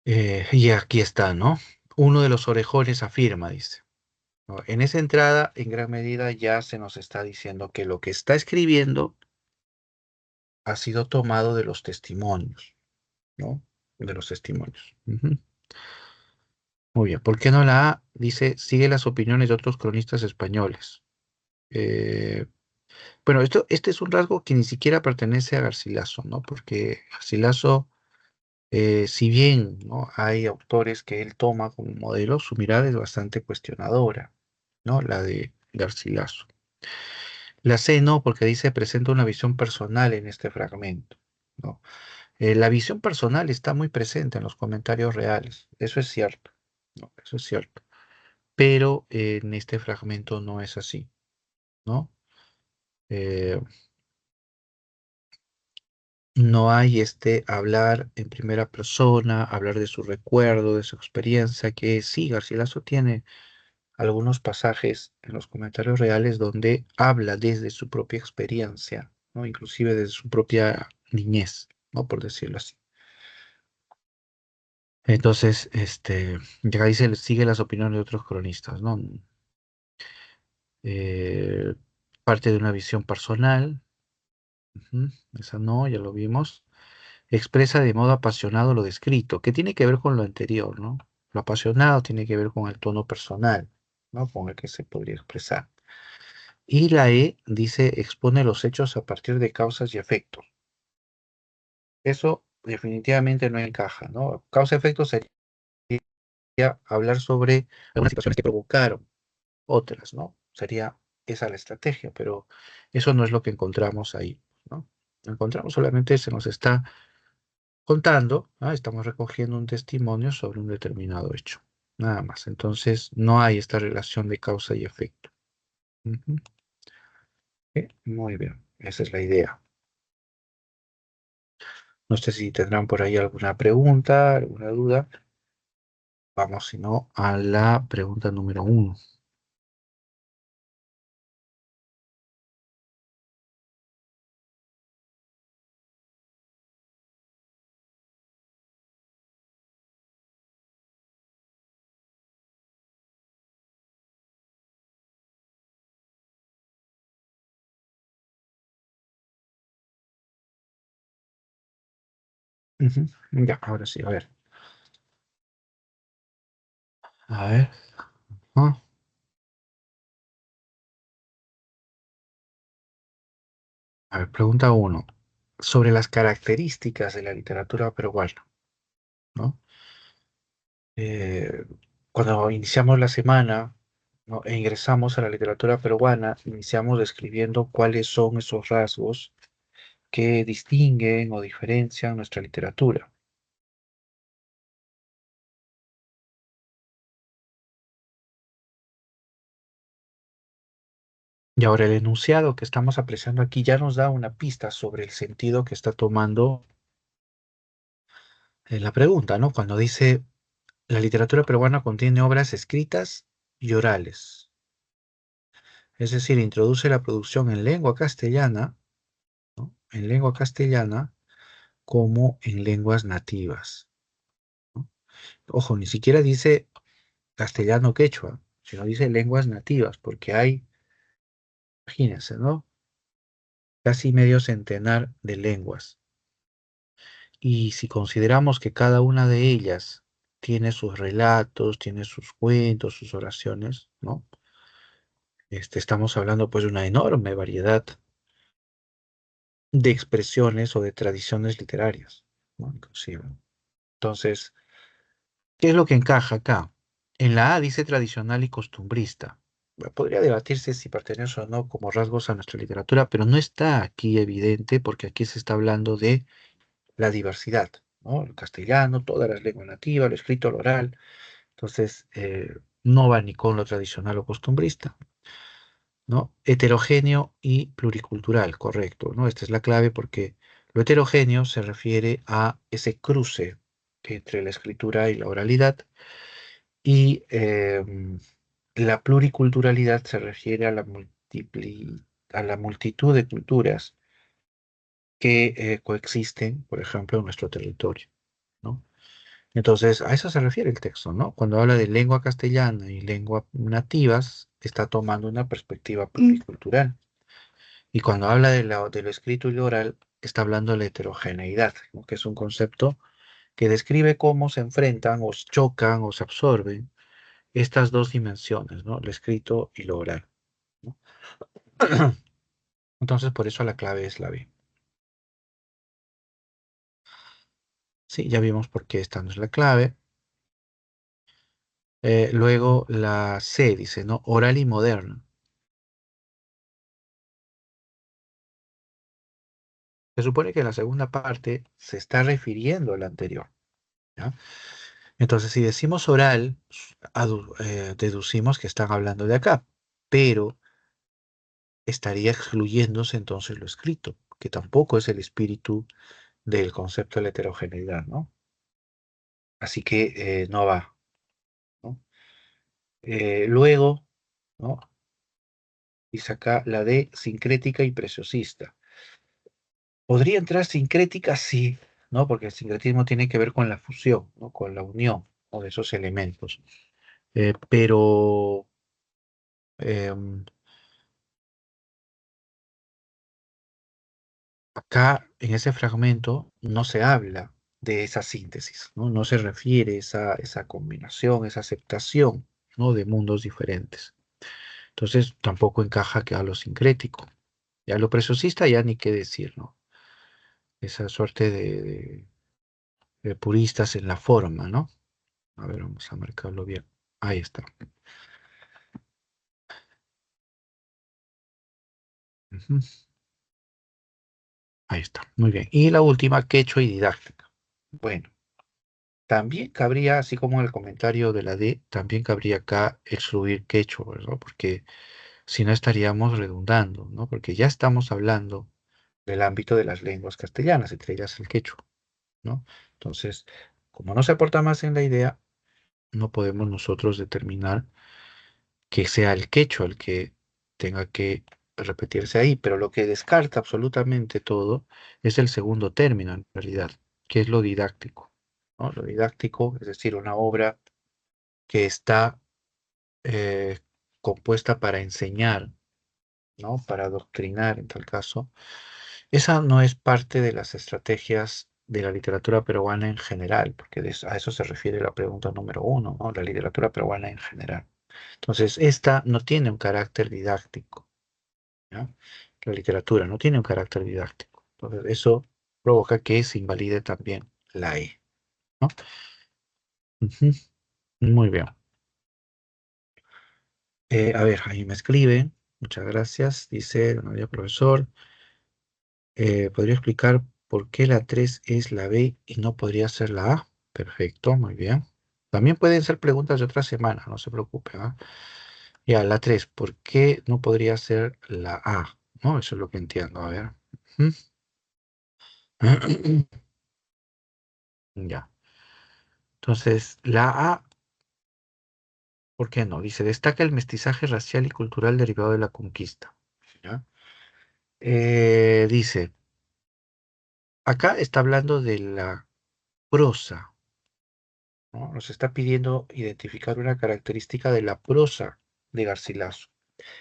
Y aquí está, ¿no? Uno de los orejones afirma, dice, ¿no? En esa entrada, en gran medida, ya se nos está diciendo que lo que está escribiendo ha sido tomado de los testimonios, ¿no? De los testimonios. Ujú. Muy bien. ¿Por qué no la A? Dice, sigue las opiniones de otros cronistas españoles. Eh, Bueno, este es un rasgo que ni siquiera pertenece a Garcilaso, ¿no? Porque Garcilaso, si bien, ¿no?, hay autores que él toma como modelo, su mirada es bastante cuestionadora, ¿no? La de Garcilaso. La C no, porque dice presenta una visión personal en este fragmento, ¿no? La visión personal está muy presente en los comentarios reales, eso es cierto, ¿no? Eso es cierto. Pero en este fragmento no es así, ¿no? Eh, no hay este hablar en primera persona, hablar de su recuerdo, de su experiencia, que sí, Garcilaso tiene algunos pasajes en los comentarios reales donde habla desde su propia experiencia, ¿no? Inclusive desde su propia niñez, ¿no? Por decirlo así. Entonces, ya ahí se sigue las opiniones de otros cronistas, ¿no? Eh, parte de una visión personal, ujú, esa no, ya lo vimos. Expresa de modo apasionado lo descrito, que tiene que ver con lo anterior, ¿no? Lo apasionado tiene que ver con el tono personal, ¿no? Con el que se podría expresar. Y la E dice, expone los hechos a partir de causas y efectos. Eso definitivamente no encaja, ¿no? Causa-efecto sería hablar sobre algunas situaciones que provocaron otras, ¿no? Sería esa la estrategia, pero eso no es lo que encontramos ahí, ¿no? Encontramos solamente se nos está contando, ¿ah? Estamos recogiendo un testimonio sobre un determinado hecho, nada más. Entonces, no hay esta relación de causa y efecto. Ujú. Muy bien, esa es la idea. No sé si tendrán por ahí alguna pregunta, alguna duda. Vamos, si no, a la pregunta número 1. Ya, ahora sí, a ver. A ver. ¿No? A ver, pregunta 1. Sobre las características de la literatura peruana, ¿no? Eh, cuando iniciamos la semana, ¿no?, e ingresamos a la literatura peruana, iniciamos describiendo cuáles son esos rasgos que distinguen o diferencian nuestra literatura. Y ahora el enunciado que estamos apreciando aquí ya nos da una pista sobre el sentido que está tomando la pregunta, ¿no? Cuando dice, la literatura peruana contiene obras escritas y orales. Es decir, introduce la producción en lengua castellana, ¿no?, en lengua castellana como en lenguas nativas, ¿no? Ojo, ni siquiera dice castellano quechua, sino dice lenguas nativas, porque hay, imagínense, ¿no?, casi medio centenar de lenguas. Y si consideramos que cada una de ellas tiene sus relatos, tiene sus cuentos, sus oraciones, ¿no? Estamos hablando pues de una enorme variedad de expresiones o de tradiciones literarias, ¿no? Inclusive. Entonces, ¿qué es lo que encaja acá? En la A dice tradicional y costumbrista. Bueno, podría debatirse si pertenece o no como rasgos a nuestra literatura, pero no está aquí evidente porque aquí se está hablando de la diversidad, ¿no? El castellano, todas las lenguas nativas, lo escrito, lo oral. Entonces, no va ni con lo tradicional o costumbrista, ¿no? Heterogéneo y pluricultural, correcto, ¿no? Esta es la clave porque lo heterogéneo se refiere a ese cruce entre la escritura y la oralidad y la pluriculturalidad se refiere a a la multitud de culturas que coexisten, por ejemplo, en nuestro territorio, ¿no? Entonces, a eso se refiere el texto, ¿no? Cuando habla de lengua castellana y lengua nativas, está tomando una perspectiva pluricultural. Y cuando habla de lo escrito y lo oral, está hablando de la heterogeneidad, ¿no?, que es un concepto que describe cómo se enfrentan o chocan o se absorben estas dos dimensiones, ¿no? Lo escrito y lo oral, ¿no? Entonces, por eso la clave es la B. Sí, ya vimos por qué esta no es la clave. Luego la C dice, ¿no? Oral y moderno. Se supone que la segunda parte se está refiriendo a la anterior, ¿ya? Entonces, si decimos oral, deducimos que están hablando de acá, pero estaría excluyéndose entonces lo escrito, que tampoco es el espíritu del concepto de la heterogeneidad, ¿no? Así que no va, ¿no? Luego, ¿no? Dice acá la D, sincrética y preciosista. ¿Podría entrar sincrética? Sí, ¿no? Porque el sincretismo tiene que ver con la fusión, ¿no? Con la unión, ¿no? De esos elementos. Pero em, acá, en ese fragmento, no se habla de esa síntesis, ¿no? No se refiere esa combinación, esa aceptación, ¿no? De mundos diferentes. Entonces, tampoco encaja que a lo sincrético. Ya lo preciosista, ya ni qué decir, ¿no? Esa suerte de puristas en la forma, ¿no? A ver, vamos a marcarlo bien. Ahí está. Ujú. Ahí está. Muy bien. Y la última, quechua y didáctica. Bueno, también cabría, así como en el comentario de la D, también cabría acá excluir quechua, ¿verdad? Porque si no estaríamos redundando, ¿no? Porque ya estamos hablando del ámbito de las lenguas castellanas, entre ellas el quechua, ¿no? Entonces, como no se aporta más en la idea, no podemos nosotros determinar que sea el quechua el que tenga que repetirse ahí, pero lo que descarta absolutamente todo es el segundo término en realidad, que es lo didáctico, ¿no? Lo didáctico, es decir, una obra que está eh, compuesta para enseñar, ¿no? Para adoctrinar en tal caso. Esa no es parte de las estrategias de la literatura peruana en general, porque a eso se refiere la pregunta número uno, ¿no? La literatura peruana en general. Entonces, esta no tiene un carácter didáctico, ¿ya? La literatura no tiene un carácter didáctico. Entonces, eso provoca que se invalide también la E, ¿no? Ujú. Muy bien. A ver, ahí me escribe. Muchas gracias. Dice, don María profesor, ¿podría explicar por qué la 3 es la B y no podría ser la A? Perfecto, muy bien. También pueden ser preguntas de otra semana, no se preocupe, ¿ah? Ya, la 3, ¿por qué no podría ser la A? ¿No? Eso es lo que entiendo, a ver. Ujú. Ya. Entonces, la A, ¿por qué no? Dice, destaca el mestizaje racial y cultural derivado de la conquista. ¿Ya? Dice, acá está hablando de la prosa, ¿no? Nos está pidiendo identificar una característica de la prosa de Garcilaso.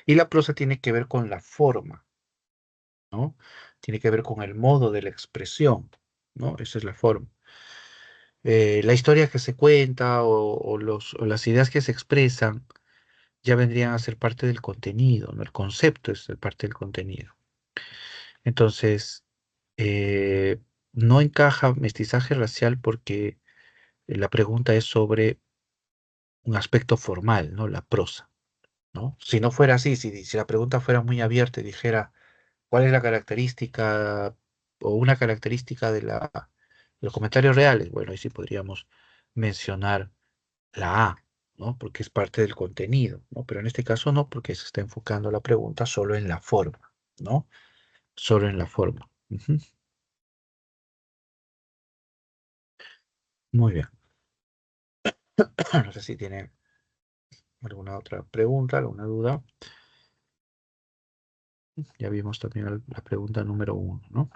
Y la prosa tiene que ver con la forma, ¿no? Tiene que ver con el modo de la expresión, ¿no? Esa es la forma. La historia que se cuenta o las ideas que se expresan ya vendrían a ser parte del contenido, ¿no? El concepto es parte del contenido. Entonces, eh, no encaja mestizaje racial porque la pregunta es sobre un aspecto formal, ¿no? La prosa, ¿no? Si no fuera así, si la pregunta fuera muy abierta y dijera, ¿cuál es la característica o una característica de los comentarios reales? Bueno, ahí sí podríamos mencionar la A, ¿no? Porque es parte del contenido, ¿no? Pero en este caso no, porque se está enfocando la pregunta solo en la forma, ¿no? Solo en la forma. Ujú. Muy bien. No sé si tiene alguna otra pregunta, alguna duda. Ya vimos también la pregunta número uno, ¿no?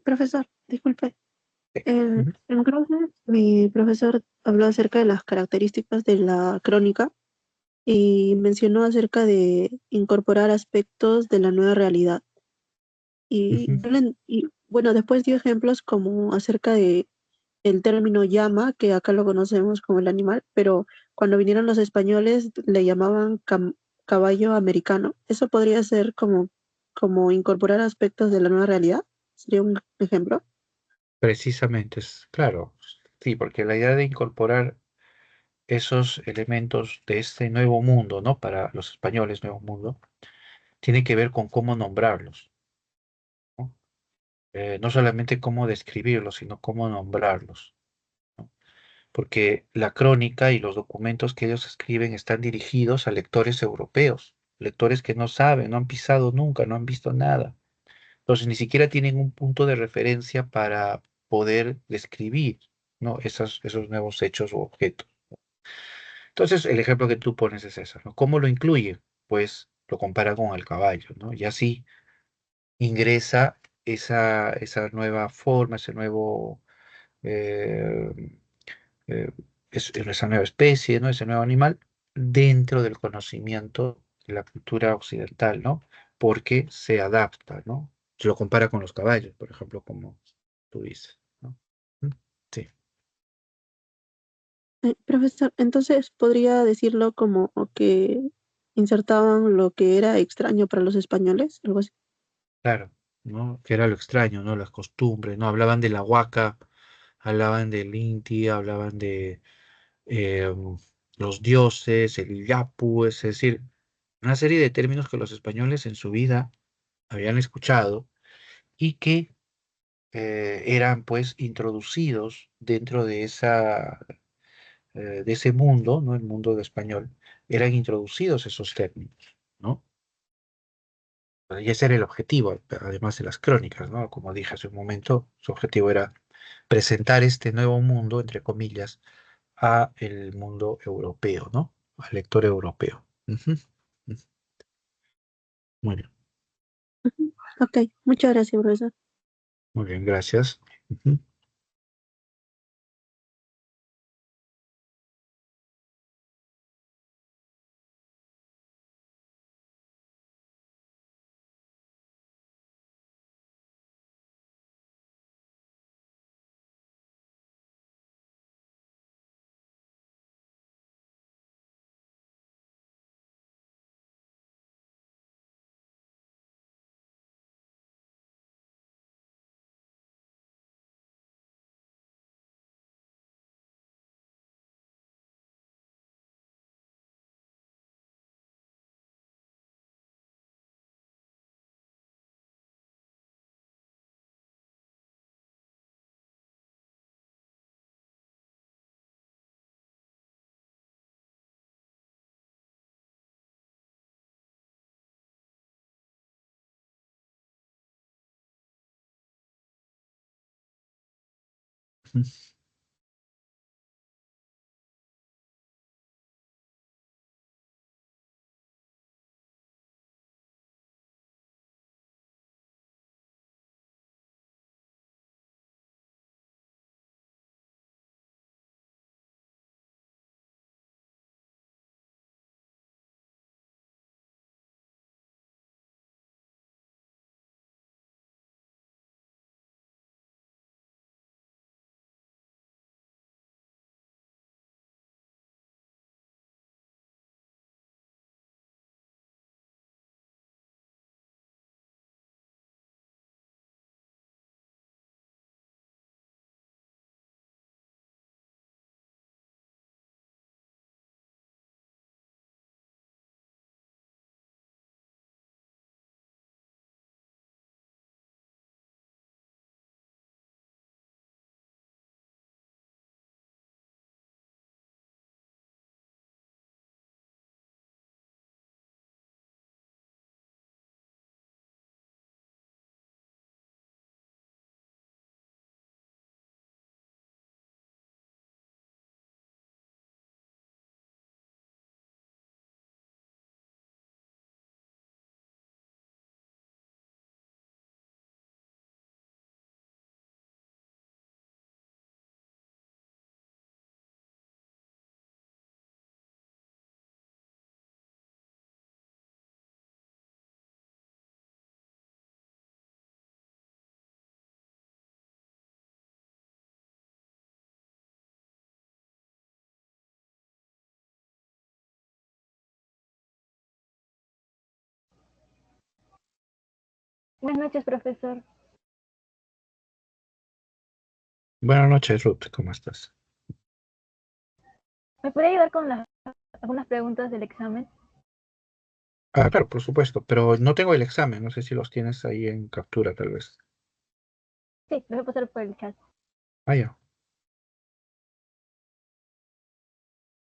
Profesor, disculpe. Sí. En, Ujú. en clase, mi profesor habló acerca de las características de la crónica y mencionó acerca de incorporar aspectos de la nueva realidad. Y, Ujú. bueno, después dio ejemplos como acerca de el término llama, que acá lo conocemos como el animal, pero cuando vinieron los españoles le llamaban caballo americano. Eso podría ser como incorporar aspectos de la nueva realidad. Sería un ejemplo. Precisamente, es claro, sí, porque la idea de incorporar esos elementos de este nuevo mundo, ¿no? Para los españoles, nuevo mundo, tiene que ver con cómo nombrarlos, ¿no? No solamente cómo describirlos, sino cómo nombrarlos, ¿no? Porque la crónica y los documentos que ellos escriben están dirigidos a lectores europeos, lectores que no saben, no han pisado nunca, no han visto nada. Entonces ni siquiera tienen un punto de referencia para poder describir, ¿no? Esos nuevos hechos o objetos. Entonces el ejemplo que tú pones es ese, ¿no? ¿Cómo lo incluye? Pues lo compara con el caballo, ¿no? Y así ingresa esa nueva forma, ese nuevo, eh, esa nueva especie, ¿no? Ese nuevo animal dentro del conocimiento de la cultura occidental, ¿no? Porque se adapta, ¿no? Se lo compara con los caballos, por ejemplo, como tú dices, ¿no? ¿Mm? Sí, Profesor, entonces podría decirlo como que insertaban lo que era extraño para los españoles, algo así. claro, ¿no? Que era lo extraño, ¿no? Las costumbres, ¿no? Hablaban de la huaca, hablaban del Inti, hablaban de eh, los dioses, el Yapu, es decir, una serie de términos que los españoles en su vida habían escuchado y que eran pues introducidos dentro de ese mundo, ¿no? El mundo de español, eran introducidos esos términos, ¿no? Y ese era el objetivo, además de las crónicas, ¿no? Como dije hace un momento, su objetivo era presentar este nuevo mundo, entre comillas, a el mundo europeo, ¿no? Al lector europeo. Ujú, ujú. Muy bien, Ujú. Ok, muchas gracias, profesor. muy bien, gracias. Ujú. Buenas noches, profesor. Buenas noches, Ruth, ¿cómo estás? ¿Me puede ayudar con algunas preguntas del examen? Ah, claro, por supuesto, pero no tengo el examen, no sé si los tienes ahí en captura, tal vez. Sí, lo voy a pasar por el chat. Ah, ya.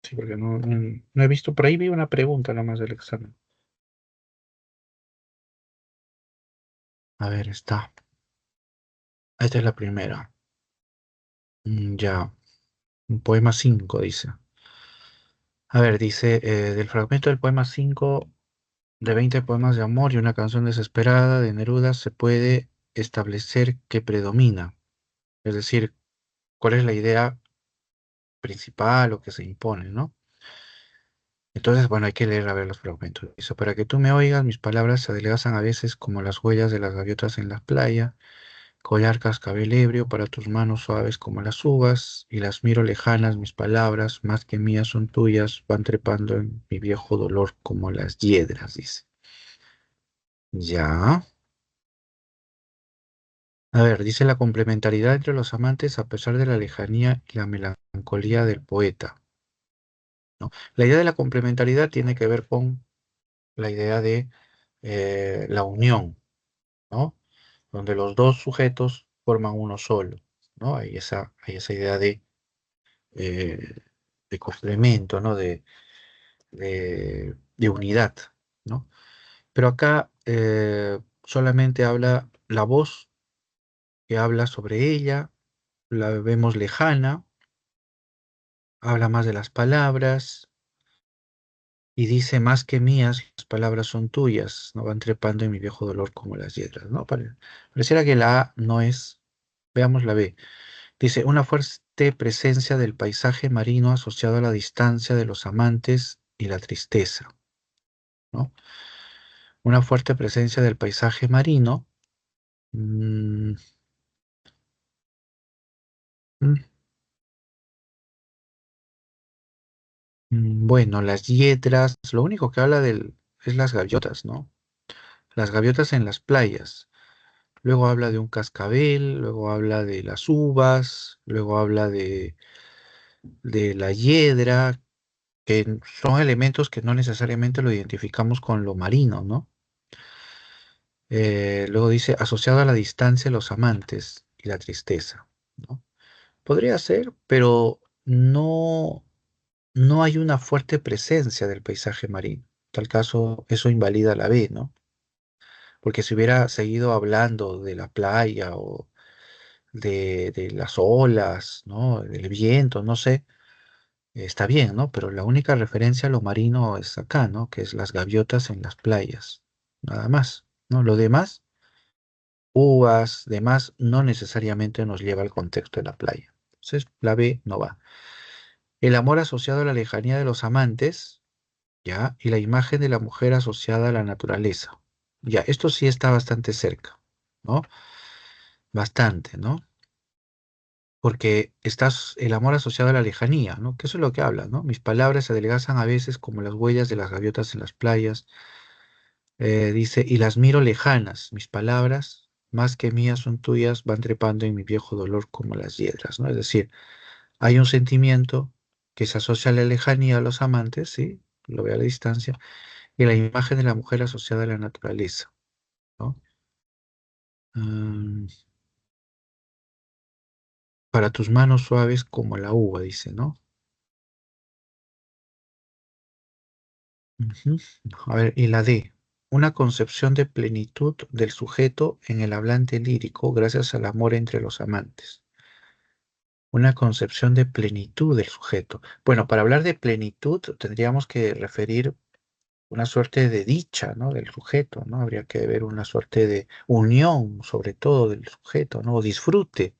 Sí, porque no he visto, por ahí vi una pregunta nada más del examen. A ver, está. Esta es la primera. Ya, un poema 5 dice. A ver, dice, del fragmento del poema 5 de 20 poemas de amor y una canción desesperada de Neruda se puede establecer que predomina. Es decir, cuál es la idea principal o que se impone, ¿no? Entonces, bueno, hay que leer a ver los fragmentos. Dice, para que tú me oigas, mis palabras se adelgazan a veces como las huellas de las gaviotas en la playa, collar cascabel ebrio para tus manos suaves como las uvas, y las miro lejanas, mis palabras, más que mías son tuyas, van trepando en mi viejo dolor como las hiedras, dice. Ya. A ver, dice la complementariedad entre los amantes a pesar de la lejanía y la melancolía del poeta, ¿no? La idea de la complementariedad tiene que ver con la idea de la unión, ¿no? Donde los dos sujetos forman uno solo, ¿no? Hay esa idea eh, de complemento, ¿no? De unidad, ¿no? Pero acá solamente habla la voz que habla sobre ella, la vemos lejana, habla más de las palabras y dice más que mías, las palabras son tuyas, no van trepando en mi viejo dolor como las hiedras, ¿no? Pareciera que la A no es, veamos la B. Dice, una fuerte presencia del paisaje marino asociado a la distancia de los amantes y la tristeza, ¿no? Una fuerte presencia del paisaje marino. mm, mm, bueno, las hiedras, lo único que habla es las gaviotas, ¿no? Las gaviotas en las playas. Luego habla de un cascabel, luego habla de las uvas, luego habla de la hiedra, que son elementos que no necesariamente lo identificamos con lo marino, ¿no? Luego dice, asociado a la distancia, los amantes y la tristeza, ¿no? Podría ser, pero no hay una fuerte presencia del paisaje marino. En tal caso, eso invalida la B, ¿no? Porque si hubiera seguido hablando de la playa o de las olas, ¿no? Del viento, no sé, está bien, ¿no? Pero la única referencia a lo marino es acá, ¿no? Que es las gaviotas en las playas, nada más, ¿no? Lo demás, uvas, demás, no necesariamente nos lleva al contexto de la playa. Entonces, la B no va. El amor asociado a la lejanía de los amantes, ¿ya? Y la imagen de la mujer asociada a la naturaleza. Ya, esto sí está bastante cerca, ¿no? Bastante, ¿no? Porque estás el amor asociado a la lejanía, ¿no? Que eso es lo que habla, ¿no? Mis palabras se adelgazan a veces como las huellas de las gaviotas en las playas. Dice, y las miro lejanas, mis palabras, más que mías son tuyas, van trepando en mi viejo dolor como las hiedras, ¿no? Es decir, hay un sentimiento que se asocia a la lejanía a los amantes, ¿sí? Lo ve a la distancia, y la imagen de la mujer asociada a la naturaleza, ¿no? Mm, para tus manos suaves como la uva, dice, ¿no? Ujú. A ver, y la D, una concepción de plenitud del sujeto en el hablante lírico gracias al amor entre los amantes. Una concepción de plenitud del sujeto. Bueno, para hablar de plenitud tendríamos que referir una suerte de dicha, ¿no? Del sujeto, ¿no? Habría que ver una suerte de unión, sobre todo, del sujeto, ¿no? O disfrute,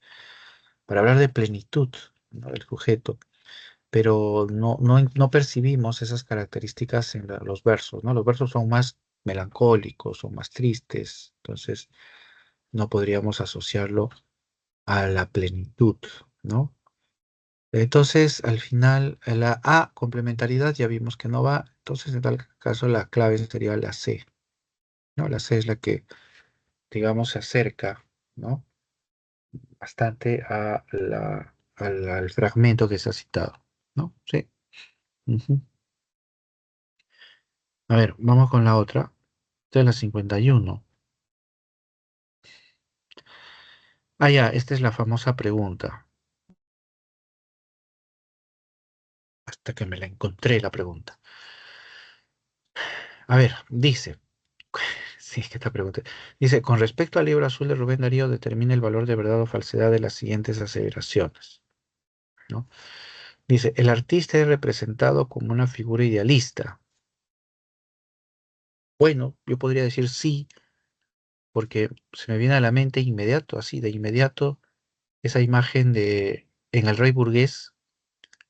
para hablar de plenitud, ¿no? Del sujeto. Pero no percibimos esas características en los versos, ¿no? Los versos son más melancólicos, son más tristes, entonces no podríamos asociarlo a la plenitud, ¿no? Entonces, al final, la A, complementariedad, ya vimos que no va, entonces en tal caso la clave sería la C, ¿no? La C es la que digamos, se acerca, ¿no? Bastante al fragmento que se ha citado, ¿no? Sí. Ujú. A ver, vamos con la otra. Esta es la 51. Ah, ya, esta es la famosa pregunta. Hasta que me la encontré la pregunta. A ver, dice, sí, es que esta pregunta. Dice, con respecto al libro azul de Rubén Darío, determina el valor de verdad o falsedad de las siguientes aseveraciones, ¿no? Dice, el artista es representado como una figura idealista. Bueno, yo podría decir sí, porque se me viene a la mente inmediato, así, de inmediato, esa imagen de, en El Rey Burgués,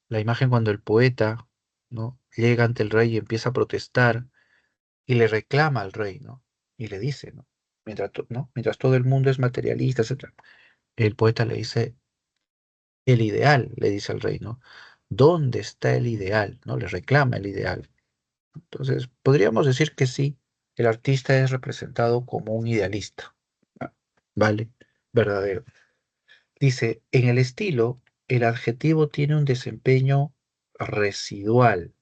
la imagen cuando el poeta, ¿no? Llega ante el rey y empieza a protestar y le reclama al rey, ¿no? Y le dice, ¿no? ¿no? Mientras todo el mundo es materialista, etcétera, el poeta le dice, el ideal, le dice al rey, ¿no? ¿Dónde está el ideal? ¿No? Le reclama el ideal. Entonces, podríamos decir que sí, el artista es representado como un idealista. Ah, vale, verdadero. Dice, en el estilo, el adjetivo tiene un desempeño residual,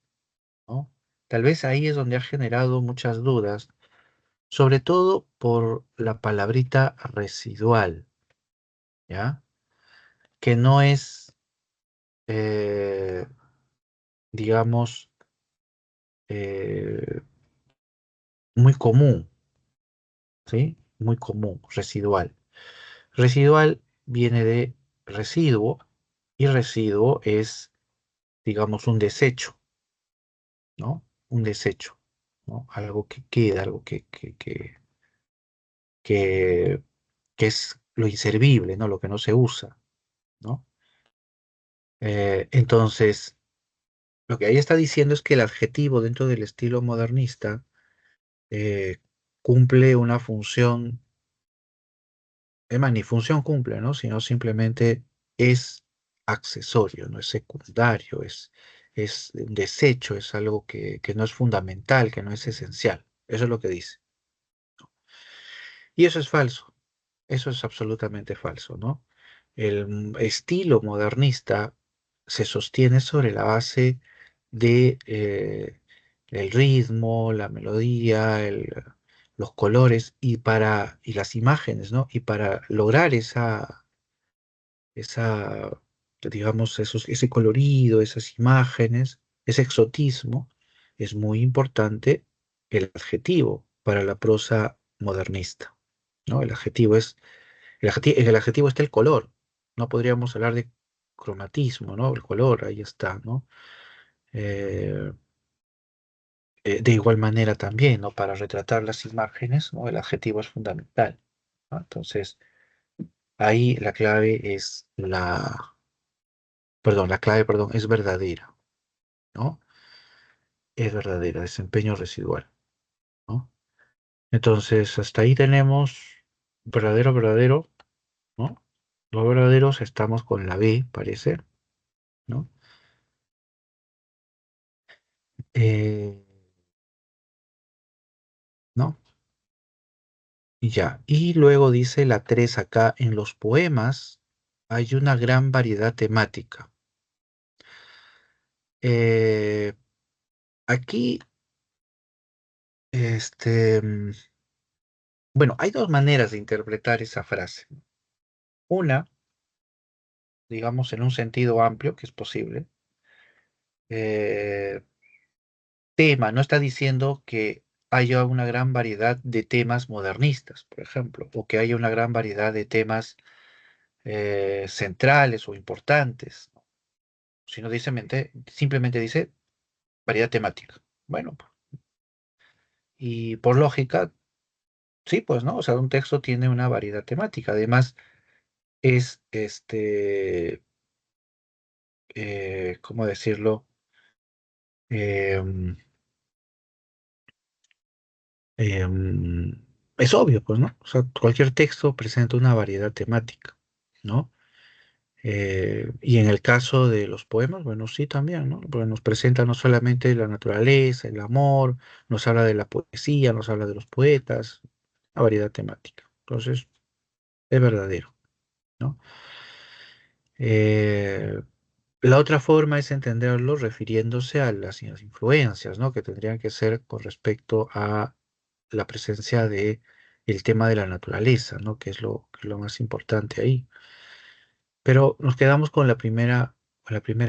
¿no? Tal vez ahí es donde ha generado muchas dudas, sobre todo por la palabrita residual, ¿ya? Que no es, eh, digamos, eh, muy común, ¿sí? Muy común, residual. Residual viene de residuo y residuo es, digamos, un desecho, ¿no? Un desecho, ¿no? Algo que queda, algo que, que es lo inservible, ¿no? Lo que no se usa, ¿no? Entonces, lo que ahí está diciendo es que el adjetivo dentro del estilo modernista eh, cumple una función, es más, ni función cumple, ¿no? Sino simplemente es accesorio, no es secundario, es un desecho, es algo que no es fundamental, que no es esencial. Eso es lo que dice. Y eso es falso, eso es absolutamente falso, ¿no? El estilo modernista se sostiene sobre la base de el ritmo, la melodía, los colores y las imágenes, ¿no? Y para lograr esa, digamos, ese colorido, esas imágenes, ese exotismo, es muy importante el adjetivo para la prosa modernista, ¿no? En el adjetivo está el color, no podríamos hablar de cromatismo, ¿no? El color, ahí está, ¿no? Eh, de igual manera también, ¿no? Para retratar las imágenes, ¿no? El adjetivo es fundamental, ¿no? Entonces, ahí la clave es la clave, perdón, es verdadera, ¿no? Es verdadera, desempeño residual, ¿no? Entonces, hasta ahí tenemos verdadero, verdadero, ¿no? Los verdaderos estamos con la B, parece, ¿no? Eh, ¿No? Y ya. Y luego dice la 3 acá, en los poemas hay una gran variedad temática. Eh, aquí, bueno, hay dos maneras de interpretar esa frase. Una, digamos, en un sentido amplio, que es posible. eh, Tema, no está diciendo que haya una gran variedad de temas modernistas, por ejemplo, o que haya una gran variedad de temas centrales o importantes, ¿no? Sino simplemente dice variedad temática. Bueno, y por lógica, sí, pues, ¿no? O sea, un texto tiene una variedad temática. Además, es, ¿cómo decirlo? Em, es obvio, pues, ¿no? O sea, cualquier texto presenta una variedad temática, ¿no? Y en el caso de los poemas, bueno, sí también, ¿no? Porque nos presenta no solamente la naturaleza, el amor, nos habla de la poesía, nos habla de los poetas, una variedad temática. Entonces, es verdadero, ¿no? Eh, la otra forma es entenderlo refiriéndose a las influencias, ¿no? Que tendrían que ser con respecto a la presencia de el tema de la naturaleza, ¿no? Que es lo más importante ahí. Pero nos quedamos con la primera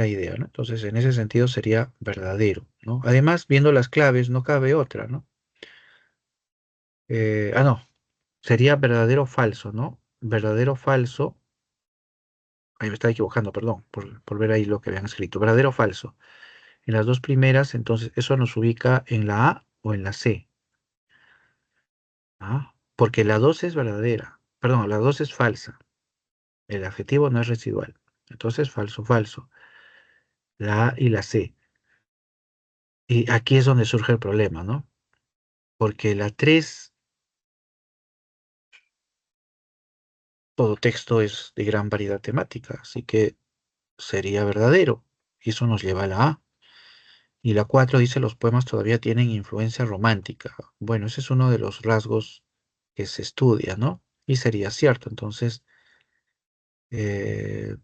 idea, ¿no? Entonces, en ese sentido sería verdadero, ¿no? Además, viendo las claves, no cabe otra, ¿no? No, sería verdadero o falso, ¿no? Verdadero o falso. Ahí me estaba equivocando, perdón, por ver ahí lo que habían escrito. Verdadero o falso. En las dos primeras, entonces, eso nos ubica en la A o en la C. ¿Ah? Porque la 2 es verdadera. Perdón, la 2 es falsa. El adjetivo no es residual. Entonces, falso, falso. La A y la C. Y aquí es donde surge el problema, ¿no? Porque la 3, todo texto es de gran variedad temática, así que sería verdadero. Y eso nos lleva a la A. Y la 4 dice los poemas todavía tienen influencia romántica. Bueno, ese es uno de los rasgos que se estudia, ¿no? Y sería cierto. Entonces, eh,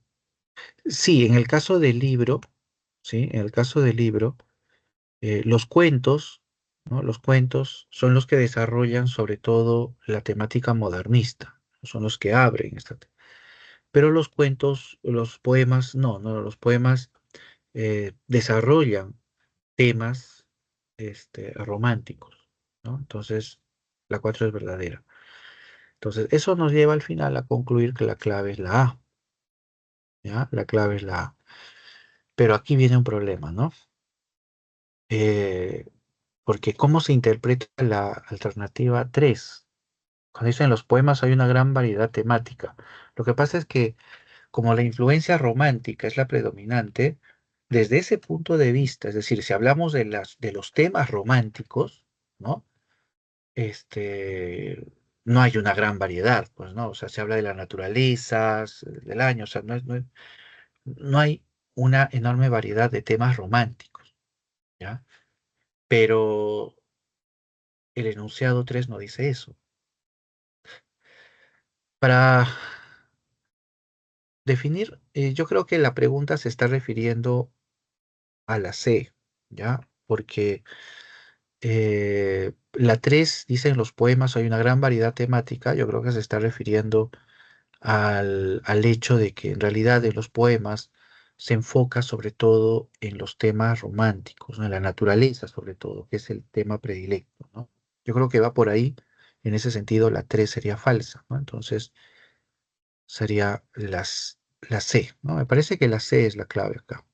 sí, en el caso del libro, ¿sí? En el caso del libro, los cuentos, ¿no? Los cuentos son los que desarrollan sobre todo la temática modernista, son los que abren esta. Pero los cuentos, los poemas, no, los poemas desarrollan temas románticos, ¿no? Entonces, la 4 es verdadera. Entonces, eso nos lleva al final a concluir que la clave es la A, ¿ya? La clave es la A. Pero aquí viene un problema, ¿no? Eh, Porque ¿cómo se interpreta la alternativa 3? Cuando dicen los poemas hay una gran variedad temática. Lo que pasa es que como la influencia romántica es la predominante, desde ese punto de vista, es decir, si hablamos de los temas románticos, ¿no? Este, no hay una gran variedad, pues, ¿no? O sea, se habla de la naturaleza, del año, o sea, no hay una enorme variedad de temas románticos, ¿ya? Pero el enunciado 3 no dice eso. Para definir, yo creo que la pregunta se está refiriendo a la C, ¿ya? Porque la 3 dice en los poemas hay una gran variedad temática, yo creo que se está refiriendo al hecho de que en realidad en los poemas se enfoca sobre todo en los temas románticos, ¿no? En la naturaleza sobre todo, que es el tema predilecto, ¿no? Yo creo que va por ahí, en ese sentido la 3 sería falsa, ¿no? Entonces sería la C, ¿no? Me parece que la C es la clave acá,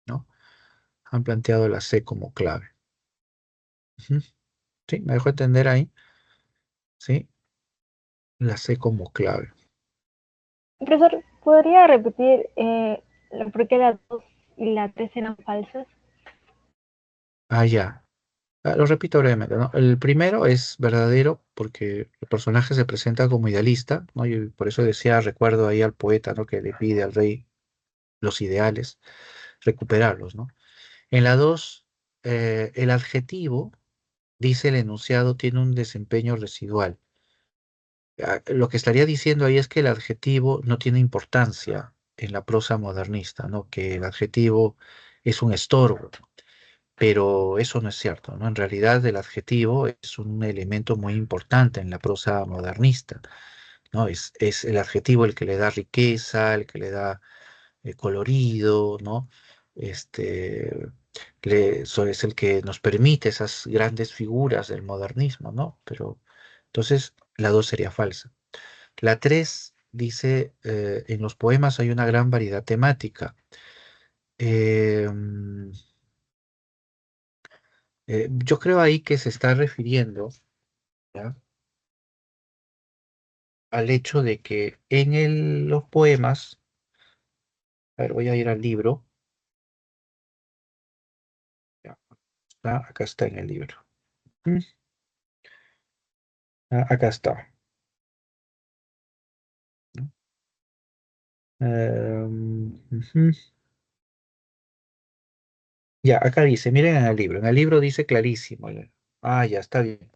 ¿no? Han planteado la C como clave. Ujú. Sí, me dejó entender ahí, ¿sí? La C como clave. Profesor, ¿podría repetir por qué la 2 y la 3 eran falsas? Ah, ya. Lo repito brevemente, ¿no? El primero es verdadero porque el personaje se presenta como idealista, ¿no? Y por eso decía, recuerdo ahí al poeta, ¿no? Que le pide al rey los ideales, recuperarlos, ¿no? En la 2, el adjetivo, dice el enunciado, tiene un desempeño residual. Lo que estaría diciendo ahí es que el adjetivo no tiene importancia en la prosa modernista, ¿no? Que el adjetivo es un estorbo, pero eso no es cierto, ¿no? En realidad el adjetivo es un elemento muy importante en la prosa modernista, ¿no? Es el adjetivo el que le da riqueza, el que le da colorido, ¿no? Este, es el que nos permite esas grandes figuras del modernismo, ¿no? Pero entonces la 2 sería falsa. La 3 dice, en los poemas hay una gran variedad temática. Mm, yo creo ahí que se está refiriendo, ¿ya? Al hecho de que en los poemas, a ver, voy a ir al libro, ya, acá está en el libro. Mm, acá está. Ujú. Ya, acá dice, miren en el libro dice clarísimo. Ya está bien.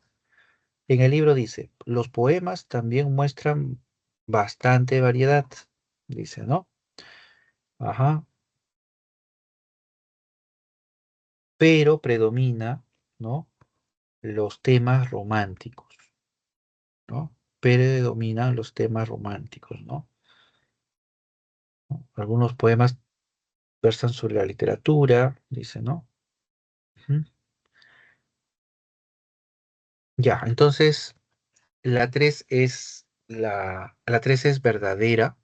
En el libro dice, los poemas también muestran bastante variedad, dice, ¿no? Ajá, pero predomina, ¿no? Los temas románticos, ¿no? Predominan los temas románticos, ¿no? Algunos poemas versan sobre la literatura, dice, ¿no? Ujú. Ya, entonces la 3 es verdadera.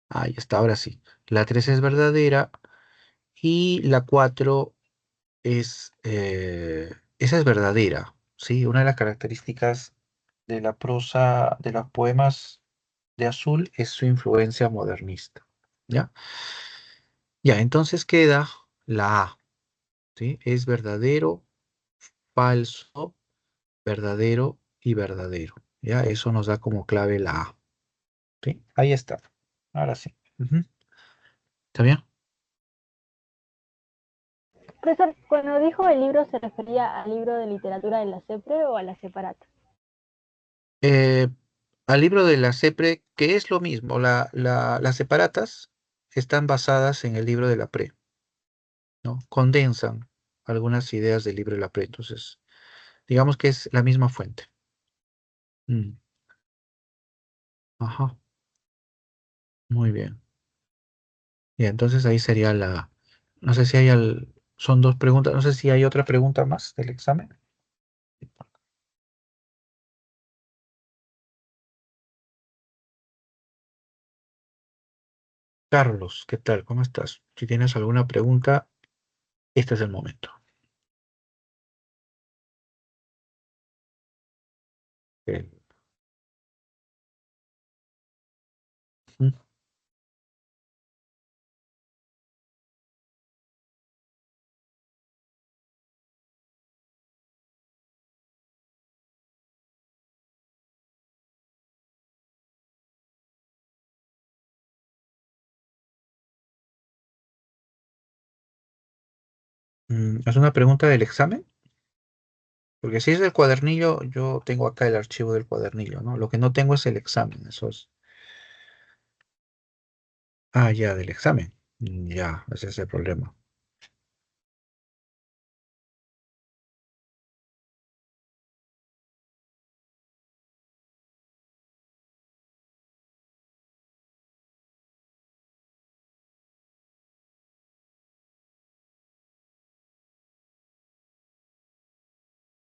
Ahí está, ahora sí. La 3 es verdadera y la 4 esa es verdadera, ¿sí? Una de las características de la prosa, de los poemas de Azul es su influencia modernista, ¿ya? Ya, entonces queda la A, ¿sí? Es verdadero, falso, verdadero y verdadero, ¿ya? Eso nos da como clave la A, ¿sí? Ahí está. Ahora sí. Ujú. ¿Está bien? Profesor, cuando dijo el libro, ¿se refería al libro de literatura de la CEPRE o a la Separata? Eh, Al libro de la CEPRE, que es lo mismo, las separatas están basadas en el libro de la PRE, ¿no? Condensan algunas ideas del libro de la PRE, entonces, digamos que es la misma fuente. Mm, ajá, muy bien. Y entonces ahí sería no sé si son dos preguntas, no sé si hay otra pregunta más del examen. Carlos, ¿qué tal? ¿Cómo estás? Si tienes alguna pregunta, este es el momento. Eh, mm, ¿Es una pregunta del examen? Porque si es del cuadernillo, yo tengo acá el archivo del cuadernillo, ¿no? Lo que no tengo es el examen, eso es. Ah, ya, del examen. Ya, ese es el problema.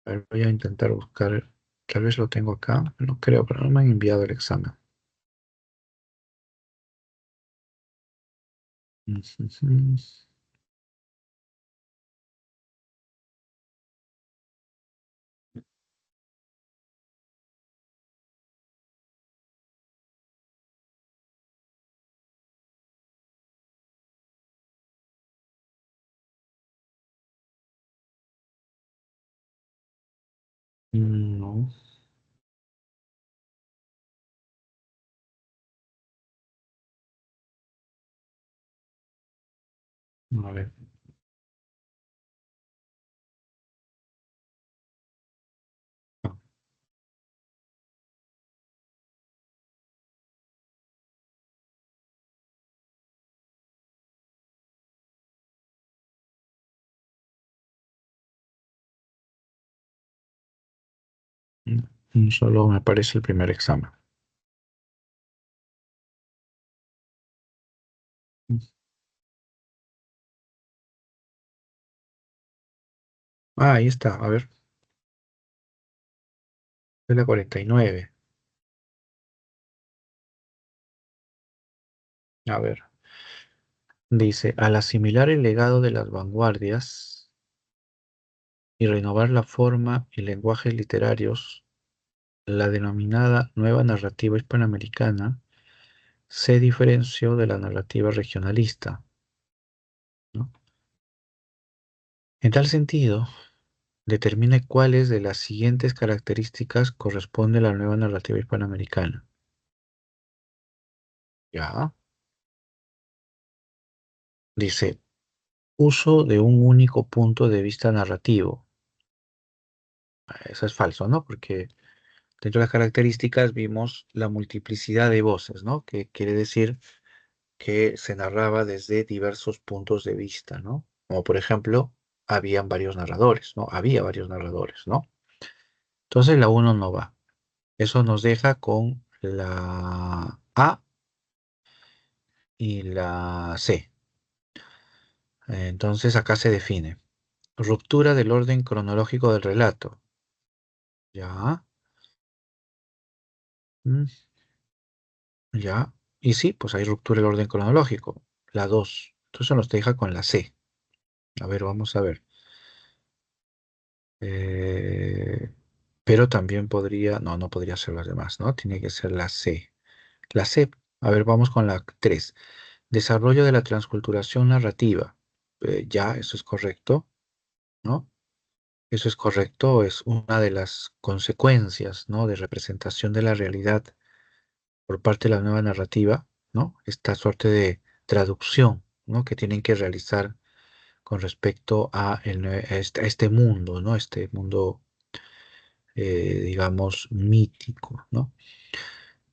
A ver, voy a intentar buscar, tal vez lo tengo acá, no creo, pero no me han enviado el examen. Ujujú. No, a ver. No. Solo me aparece el primer examen. Ah, ahí está, a ver, es la 49. A ver, dice, al asimilar el legado de las vanguardias y renovar la forma y lenguajes literarios, la denominada nueva narrativa hispanoamericana se diferenció de la narrativa regionalista, ¿no? En tal sentido, determine cuáles de las siguientes características corresponde a la nueva narrativa hispanoamericana. Ya, dice, uso de un único punto de vista narrativo, Eso es falso, ¿no? Porque dentro de las características vimos la multiplicidad de voces, ¿no? Que quiere decir que se narraba desde diversos puntos de vista, ¿no? Como por ejemplo, habían varios narradores, ¿no? Había varios narradores, ¿no? Entonces la uno no va. Eso nos deja con la A y la C. Entonces acá se define. Ruptura del orden cronológico del relato. Ya. mm, Ya. Y sí, pues hay ruptura del orden cronológico. La 2. Entonces nos deja con la C. A ver, vamos a ver. Eh, pero también podría, no, no podría ser las demás, ¿no? Tiene que ser la C. La C, a ver, vamos con la 3. Desarrollo de la transculturación narrativa. Ya, eso es correcto, ¿no? Eso es correcto, es una de las consecuencias, ¿no? De representación de la realidad por parte de la nueva narrativa, ¿no? Esta suerte de traducción, ¿no? Que tienen que realizar con respecto a este mundo, ¿no? Este mundo digamos, mítico, ¿no?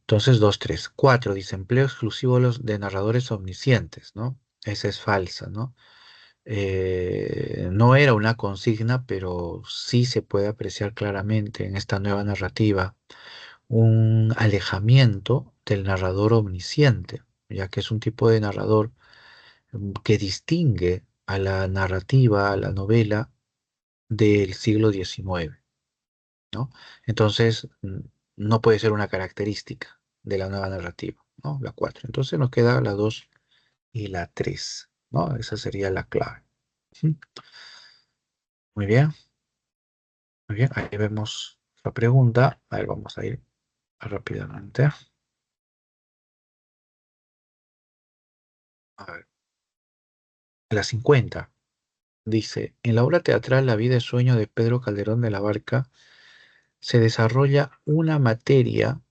Entonces, 2, 3. 4, dice, empleo exclusivo de narradores omniscientes, ¿no? Esa es falsa, ¿no? No era una consigna, pero sí se puede apreciar claramente en esta nueva narrativa un alejamiento del narrador omnisciente, ya que es un tipo de narrador que distingue a la narrativa, a la novela del siglo XIX. ¿No? Entonces, no puede ser una característica de la nueva narrativa, ¿no? La 4. Entonces nos queda la 2 y la 3, ¿no? Esa sería la clave. Ujú. Muy bien, muy bien. Ahí vemos la pregunta. A ver, vamos a ir rápidamente. A ver, la 50 dice, en la obra teatral La vida es sueño de Pedro Calderón de la Barca, se desarrolla una materia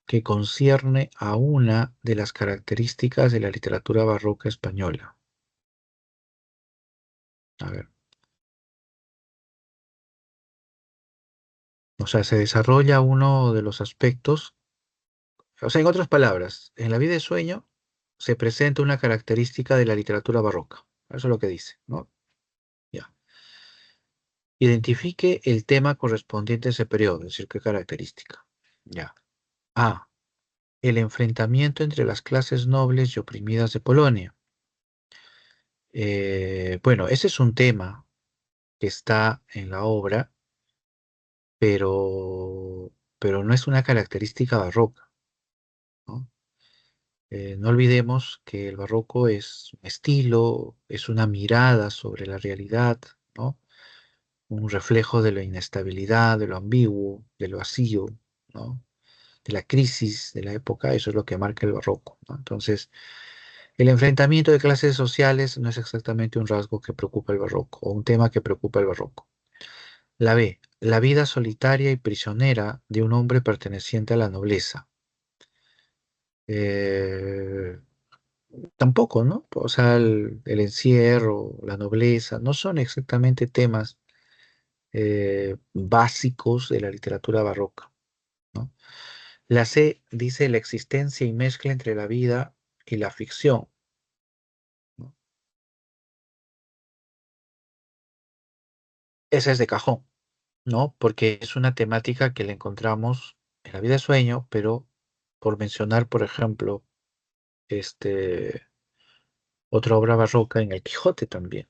que concierne a una de las características de la literatura barroca española. A ver, o sea, se desarrolla uno de los aspectos, o sea, en otras palabras, en La vida de sueño se presenta una característica de la literatura barroca. Eso es lo que dice, ¿no? Ya. Identifique el tema correspondiente a ese periodo, es decir, qué característica. Ya. A. El enfrentamiento entre las clases nobles y oprimidas de Polonia. Bueno, ese es un tema que está en la obra, pero no es una característica barroca, ¿no? No olvidemos que el barroco es un estilo, es una mirada sobre la realidad, ¿no? Un reflejo de la inestabilidad, de lo ambiguo, del vacío, ¿no? De la crisis de la época, eso es lo que marca el barroco, ¿no? Entonces, el enfrentamiento de clases sociales no es exactamente un rasgo que preocupa el barroco, o un tema que preocupa el barroco. La B, la vida solitaria y prisionera de un hombre perteneciente a la nobleza. Eh, Tampoco, ¿no? O sea, el encierro, la nobleza, no son exactamente temas básicos de la literatura barroca, ¿no? La C dice la existencia y mezcla entre la vida y la ficción, ¿no? Esa es de cajón, ¿no? Porque es una temática que le encontramos en La vida de sueño, pero por mencionar, por ejemplo, este, otra obra barroca en El Quijote también,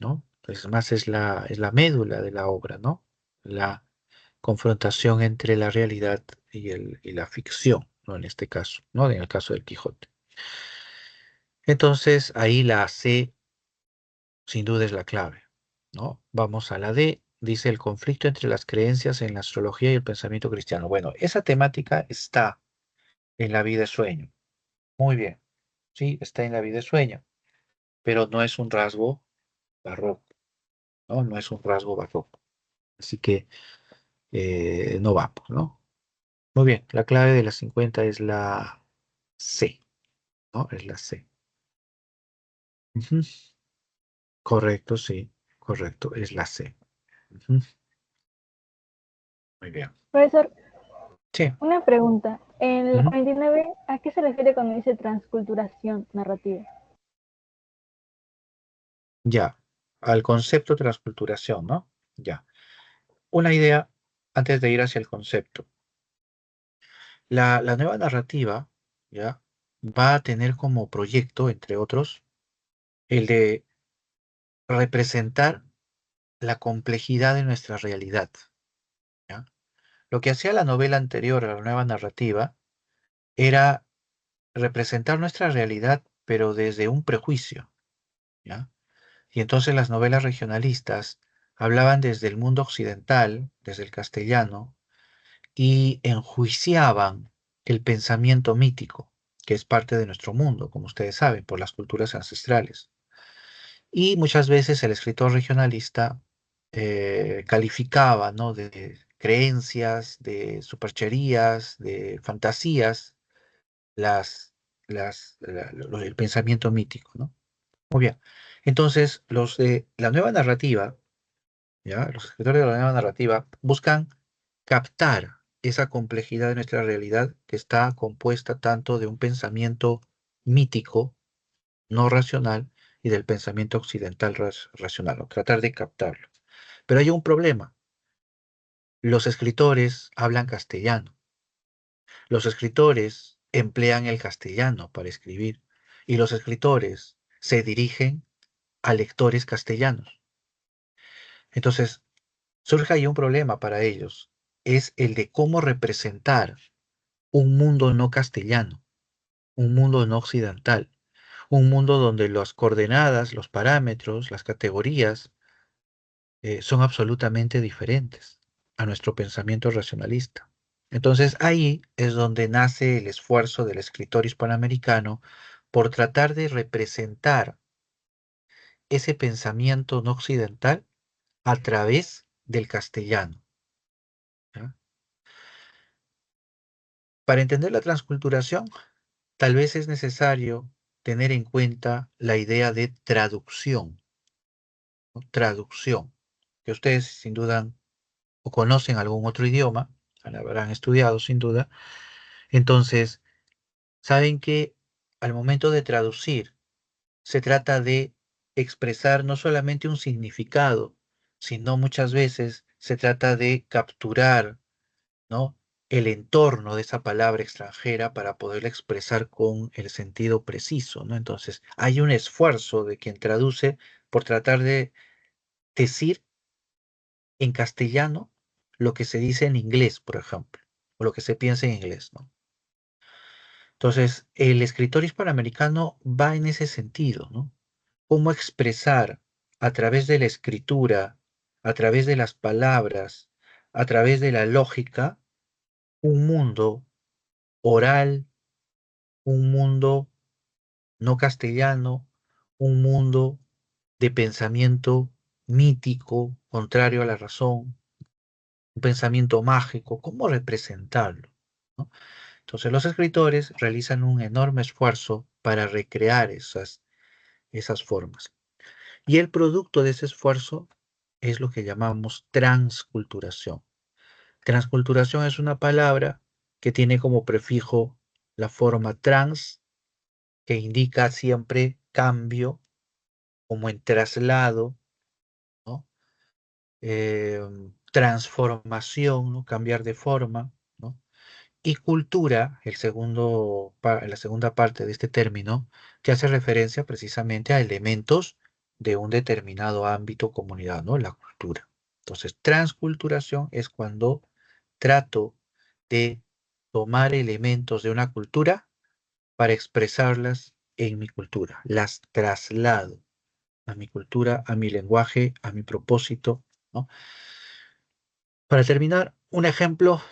¿no? Es más, es la médula de la obra, ¿no? La confrontación entre la realidad y la ficción, ¿no? En este caso, ¿no? En el caso del Quijote. Entonces, ahí la C sin duda es la clave, ¿no? Vamos a la D, dice el conflicto entre las creencias en la astrología y el pensamiento cristiano. Bueno, esa temática está en La vida de sueño. Muy bien, sí, está en La vida de sueño, pero no es un rasgo barroco, ¿no? No es un rasgo barroco. Así que no vamos, ¿no? Muy bien, la clave de las 50 es la C, ¿no? Es la C. Ujú. Correcto, sí, correcto, es la C. Ujú. Muy bien. Profesor, Sí. una pregunta. En el Ujú. 49, ¿a qué se refiere cuando dice transculturación narrativa? Ya. Al concepto de transculturación, ¿no? Ya. Una idea antes de ir hacia el concepto. La nueva narrativa, ¿ya? Va a tener como proyecto, entre otros, el de representar la complejidad de nuestra realidad, ¿ya? Lo que hacía la novela anterior a la nueva narrativa era representar nuestra realidad, pero desde un prejuicio, ¿ya? Y entonces las novelas regionalistas hablaban desde el mundo occidental, desde el castellano, y enjuiciaban el pensamiento mítico, que es parte de nuestro mundo, como ustedes saben, por las culturas ancestrales. Y muchas veces el escritor regionalista calificaba, ¿no?, de creencias, de supercherías, de fantasías, el pensamiento mítico, ¿no? Muy bien. Entonces, los de la nueva narrativa, ¿ya? Los escritores de la nueva narrativa buscan captar esa complejidad de nuestra realidad que está compuesta tanto de un pensamiento mítico, no racional, y del pensamiento occidental racional, o tratar de captarlo. Pero hay un problema. Los escritores hablan castellano. Los escritores emplean el castellano para escribir. Y los escritores se dirigen a lectores castellanos. Entonces, surge ahí un problema para ellos. Es el de cómo representar un mundo no castellano, un mundo no occidental, un mundo donde las coordenadas, los parámetros, las categorías son absolutamente diferentes a nuestro pensamiento racionalista. Entonces ahí es donde nace el esfuerzo del escritor hispanoamericano por tratar de representar ese pensamiento no occidental a través del castellano, ¿ya? Para entender la transculturación, tal vez es necesario tener en cuenta la idea de traducción, ¿no? Traducción, que ustedes sin duda o conocen algún otro idioma, la habrán estudiado sin duda. Entonces, saben que al momento de traducir se trata de expresar no solamente un significado, sino muchas veces se trata de capturar, ¿no?, el entorno de esa palabra extranjera para poderla expresar con el sentido preciso, ¿no? Entonces, hay un esfuerzo de quien traduce por tratar de decir en castellano lo que se dice en inglés, por ejemplo, o lo que se piensa en inglés, ¿no? Entonces, el escritor hispanoamericano va en ese sentido, ¿no? Cómo expresar a través de la escritura, a través de las palabras, a través de la lógica, un mundo oral, un mundo no castellano, un mundo de pensamiento mítico, contrario a la razón, un pensamiento mágico, ¿cómo representarlo?, ¿no? Entonces los escritores realizan un enorme esfuerzo para recrear esas formas. Y el producto de ese esfuerzo es lo que llamamos transculturación. Transculturación es una palabra que tiene como prefijo la forma trans, que indica siempre cambio, como en traslado, ¿no? Transformación, ¿no?, cambiar de forma, ¿no? Y cultura, la segunda parte de este término, que hace referencia precisamente a elementos de un determinado ámbito, comunidad, ¿no? La cultura. Entonces, transculturación es cuando trato de tomar elementos de una cultura para expresarlas en mi cultura. Las traslado a mi cultura, a mi lenguaje, a mi propósito, ¿no? Para terminar, un ejemplo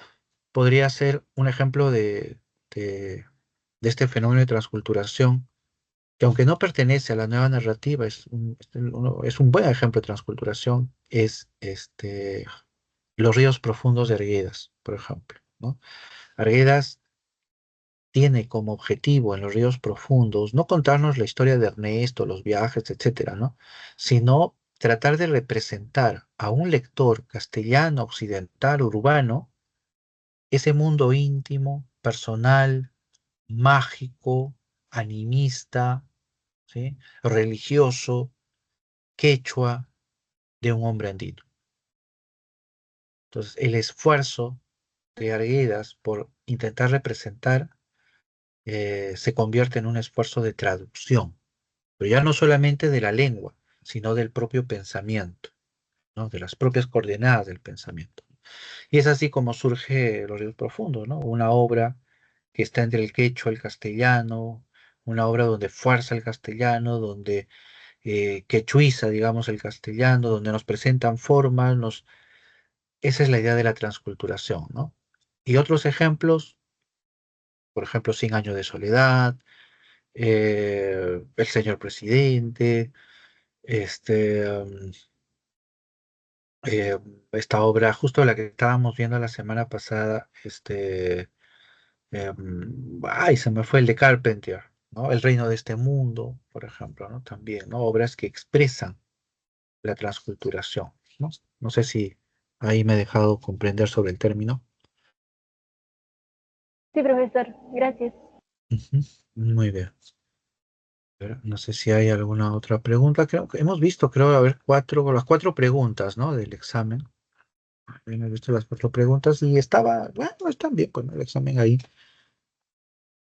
podría ser un ejemplo de, de este fenómeno de transculturación, que aunque no pertenece a la nueva narrativa, es un buen ejemplo de transculturación, es los ríos profundos de Arguedas, por ejemplo, ¿no? Arguedas tiene como objetivo en los ríos profundos no contarnos la historia de Ernesto, los viajes, etcétera, ¿no?, sino tratar de representar a un lector castellano, occidental, urbano, ese mundo íntimo, personal, mágico, animista, ¿sí? Religioso, quechua, de un hombre andino. Entonces, el esfuerzo de Arguedas por intentar representar se convierte en un esfuerzo de traducción, pero ya no solamente de la lengua, sino del propio pensamiento, ¿no? De las propias coordenadas del pensamiento. Y es así como surge Los Ríos Profundos, ¿no? Una obra que está entre el quechua, el castellano, una obra donde fuerza el castellano, donde quechuiza, digamos, el castellano, donde nos presentan formas, esa es la idea de la transculturación, ¿no? Y otros ejemplos, por ejemplo, Cien años de soledad, El señor presidente, este, eh, esta obra, justo la que estábamos viendo la semana pasada, ay, se me fue el de Carpenter, ¿no? El reino de este mundo, por ejemplo, ¿no? También, ¿no? Obras que expresan la transculturación, ¿no? No sé si ahí me he dejado comprender sobre el término. Sí, profesor, gracias. Ujú. Muy bien. Pero no sé si hay alguna otra pregunta. Creo que hemos visto, creo, a ver, las cuatro preguntas, ¿no? Del examen. Hemos visto las cuatro preguntas y bueno, están bien, pues, ¿no? El examen ahí.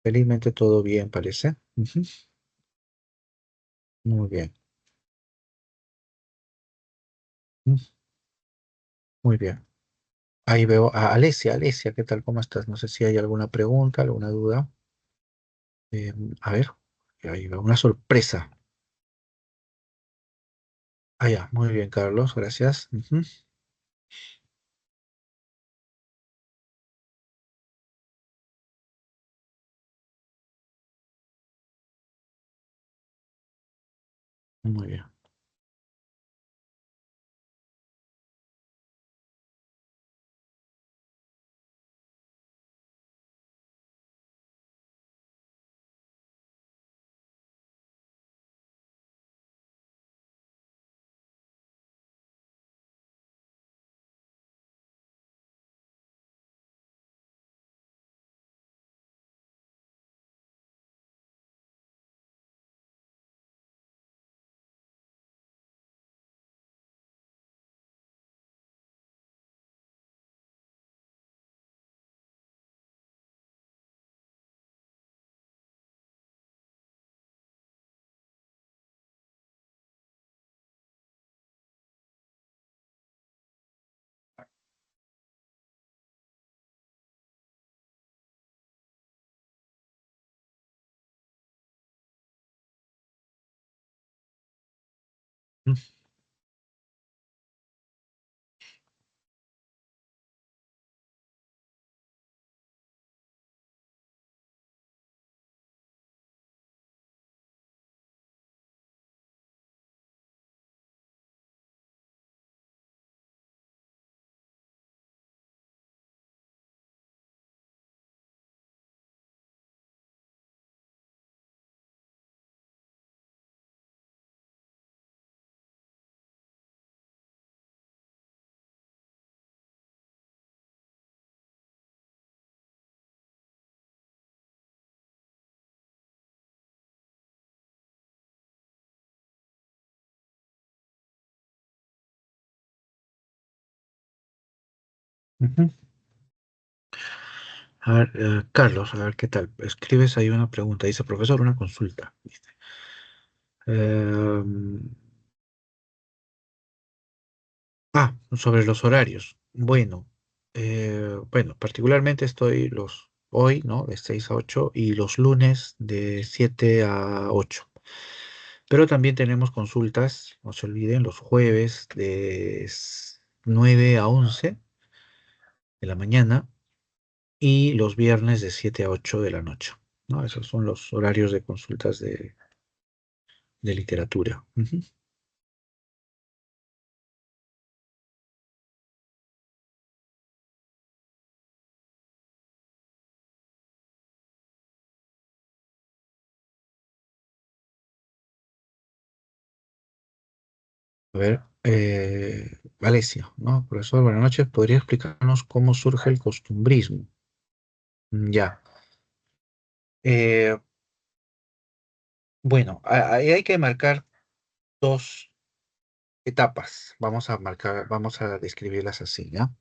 Felizmente todo bien, parece. Ujú. Muy bien. Mm, muy bien. Ahí veo a Alesia. Alesia, ¿qué tal? ¿Cómo estás? No sé si hay alguna pregunta, alguna duda. Eh, a ver, ahí veo una sorpresa. Ah, ya, muy bien, Carlos, gracias. Ujú. Muy bien. Mm, ujú. A ver, Carlos, a ver qué tal. Escribes ahí una pregunta. Dice, profesor, una consulta. Dice, em, sobre los horarios. Bueno, particularmente estoy hoy, ¿no? De 6 a 8 y los lunes de 7 a 8. Pero también tenemos consultas, no se olviden, los jueves de 9 a 11 de la mañana y los viernes de 7 a 8 de la noche, ¿no? Esos son los horarios de consultas de literatura. Ujú. A ver, Valencia, ¿no? Profesor, buenas noches. ¿Podría explicarnos cómo surge el costumbrismo? Ya. Eh, bueno, ahí hay que marcar dos etapas. Vamos a describirlas así, ¿ya?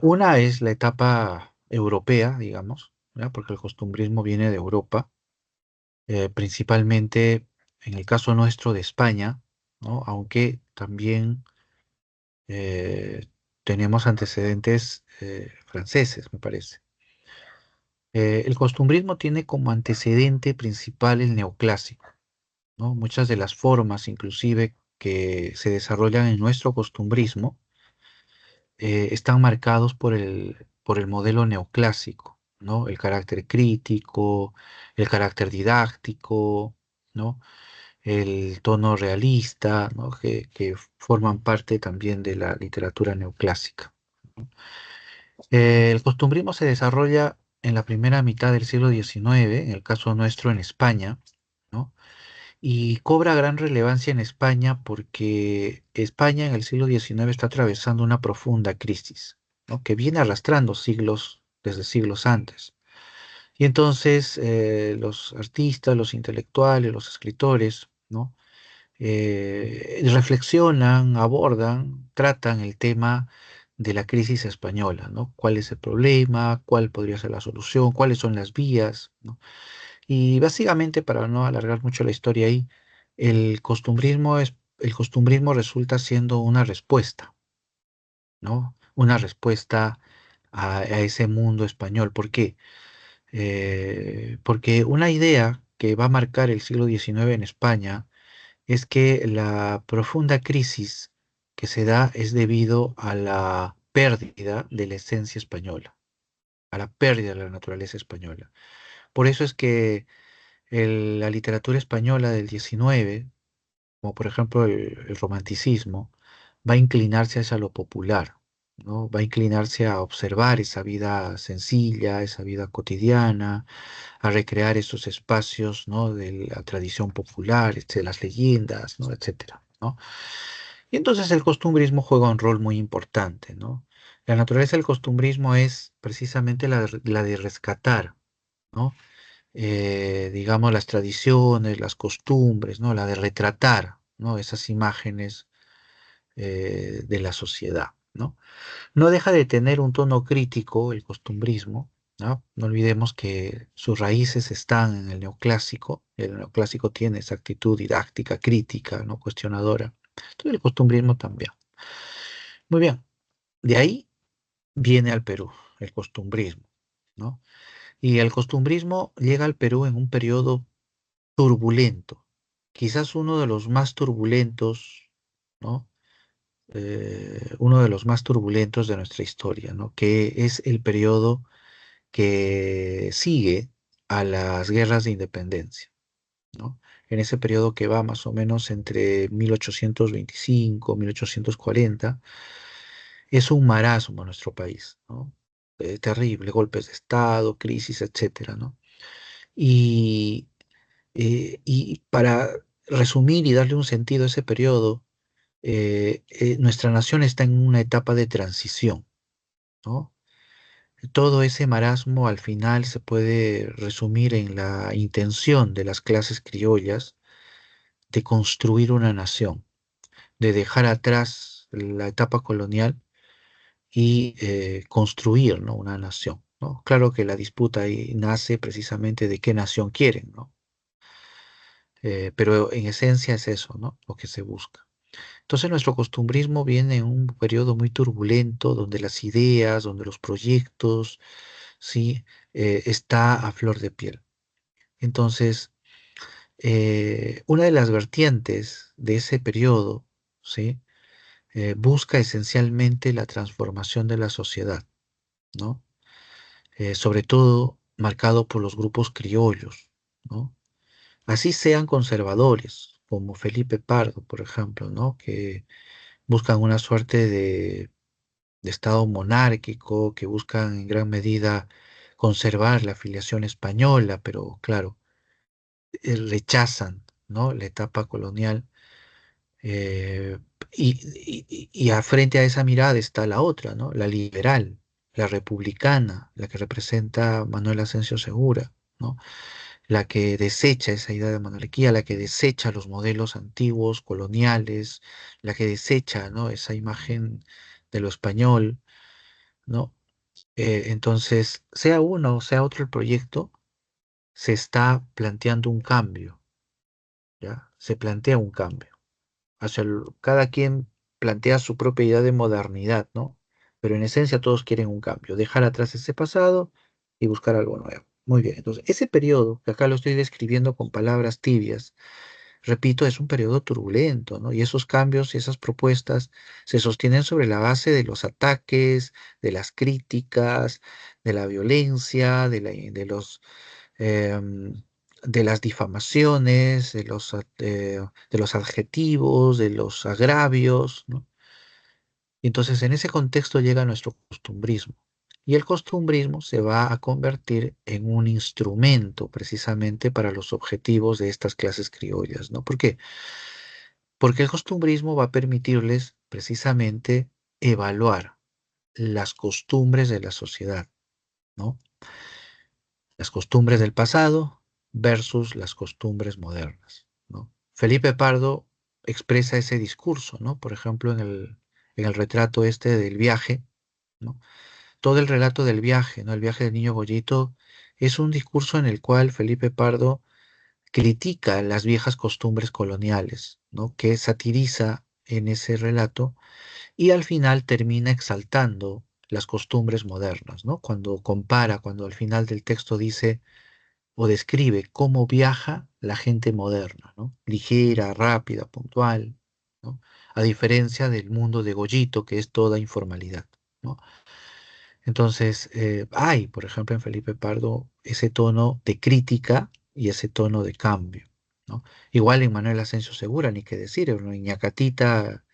Una es la etapa europea, digamos, ¿ya? Porque el costumbrismo viene de Europa, principalmente en el caso nuestro de España, ¿no? Aunque también eh, tenemos antecedentes franceses, me parece. El costumbrismo tiene como antecedente principal el neoclásico, ¿no? Muchas de las formas, inclusive, que se desarrollan en nuestro costumbrismo, están marcados por el modelo neoclásico, ¿no? El carácter crítico, el carácter didáctico, ¿no? El tono realista, ¿no? Que forman parte también de la literatura neoclásica. El costumbrismo se desarrolla en la primera mitad del siglo XIX, en el caso nuestro en España, ¿no? Y cobra gran relevancia en España porque España en el siglo XIX está atravesando una profunda crisis, ¿no? Que viene arrastrando siglos, desde siglos antes. Y entonces los artistas, los intelectuales, los escritores, ¿no? Reflexionan, abordan, tratan el tema de la crisis española, ¿no? ¿Cuál es el problema? ¿Cuál podría ser la solución? ¿Cuáles son las vías? ¿No? Y básicamente, para no alargar mucho la historia ahí, el costumbrismo resulta siendo una respuesta, ¿no? Una respuesta a ese mundo español. ¿Por qué? Porque una idea que va a marcar el siglo XIX en España es que la profunda crisis que se da es debido a la pérdida de la esencia española, a la pérdida de la naturaleza española. Por eso es que la literatura española del XIX, como por ejemplo el romanticismo, va a inclinarse hacia lo popular, ¿no? Va a inclinarse a observar esa vida sencilla, esa vida cotidiana, a recrear esos espacios, ¿no? De la tradición popular, de las leyendas, ¿no? Etcétera, ¿no? Y entonces el costumbrismo juega un rol muy importante, ¿no? La naturaleza del costumbrismo es precisamente la de rescatar, ¿no? Digamos, las tradiciones, las costumbres, ¿no? La de retratar, ¿no? Esas imágenes de la sociedad, ¿no? No deja de tener un tono crítico el costumbrismo, ¿no? No olvidemos que sus raíces están en el neoclásico. El neoclásico tiene esa actitud didáctica, crítica, ¿no? Cuestionadora. Entonces el costumbrismo también. Muy bien, de ahí viene al Perú el costumbrismo, ¿no? Y el costumbrismo llega al Perú en un periodo turbulento, quizás uno de los más turbulentos, ¿no? Uno de los más turbulentos de nuestra historia, ¿no? Que es el periodo que sigue a las guerras de independencia, ¿no? En ese periodo que va más o menos entre 1825, 1840, es un marasmo en nuestro país, ¿no? Terrible, golpes de Estado, crisis, etcétera, ¿no? Y, y para resumir y darle un sentido a ese periodo, nuestra nación está en una etapa de transición, ¿no? Todo ese marasmo al final se puede resumir en la intención de las clases criollas de construir una nación, de dejar atrás la etapa colonial y construir, ¿no? Una nación, ¿no? Claro que la disputa ahí nace precisamente de qué nación quieren, ¿no? Pero en esencia es eso, ¿no? Lo que se busca. Entonces nuestro costumbrismo viene en un periodo muy turbulento donde las ideas, donde los proyectos, sí, está a flor de piel. Entonces, una de las vertientes de ese periodo, sí, busca esencialmente la transformación de la sociedad, ¿no? Sobre todo marcado por los grupos criollos, ¿no? Así sean conservadores, como Felipe Pardo, por ejemplo, ¿no? Que buscan una suerte de Estado monárquico, que buscan en gran medida conservar la afiliación española, pero claro, rechazan, ¿no? La etapa colonial. Eh, frente a esa mirada está la otra, ¿no? La liberal, la republicana, la que representa Manuel Asensio Segura, ¿no? La que desecha esa idea de monarquía, la que desecha los modelos antiguos, coloniales, la que desecha, ¿no? Esa imagen de lo español, ¿no? Entonces, sea uno o sea otro el proyecto, se está planteando un cambio, ¿ya? Se plantea un cambio. Cada quien plantea su propia idea de modernidad, ¿no? Pero en esencia todos quieren un cambio, dejar atrás ese pasado y buscar algo nuevo. Muy bien, entonces ese periodo, que acá lo estoy describiendo con palabras tibias, repito, es un periodo turbulento, ¿no? Y esos cambios y esas propuestas se sostienen sobre la base de los ataques, de las críticas, de la violencia, em, de las difamaciones, de los adjetivos, de los agravios, ¿no? Y entonces en ese contexto llega nuestro costumbrismo. Y el costumbrismo se va a convertir en un instrumento precisamente para los objetivos de estas clases criollas, ¿no? ¿Por qué? Porque el costumbrismo va a permitirles precisamente evaluar las costumbres de la sociedad, ¿no? Las costumbres del pasado versus las costumbres modernas, ¿no? Felipe Pardo expresa ese discurso, ¿no? Por ejemplo, en el retrato este del viaje, ¿no? Todo el relato del viaje, ¿no? El viaje del niño Goyito es un discurso en el cual Felipe Pardo critica las viejas costumbres coloniales, ¿no? Que satiriza en ese relato y al final termina exaltando las costumbres modernas, ¿no? Cuando compara, cuando al final del texto dice o describe cómo viaja la gente moderna, ¿no? Ligera, rápida, puntual, ¿no? A diferencia del mundo de Goyito, que es toda informalidad, ¿no? Entonces, hay, por ejemplo, en Felipe Pardo ese tono de crítica y ese tono de cambio, ¿no? Igual en Manuel Asensio Segura, ni qué decir, ¿no? En Ñacatita,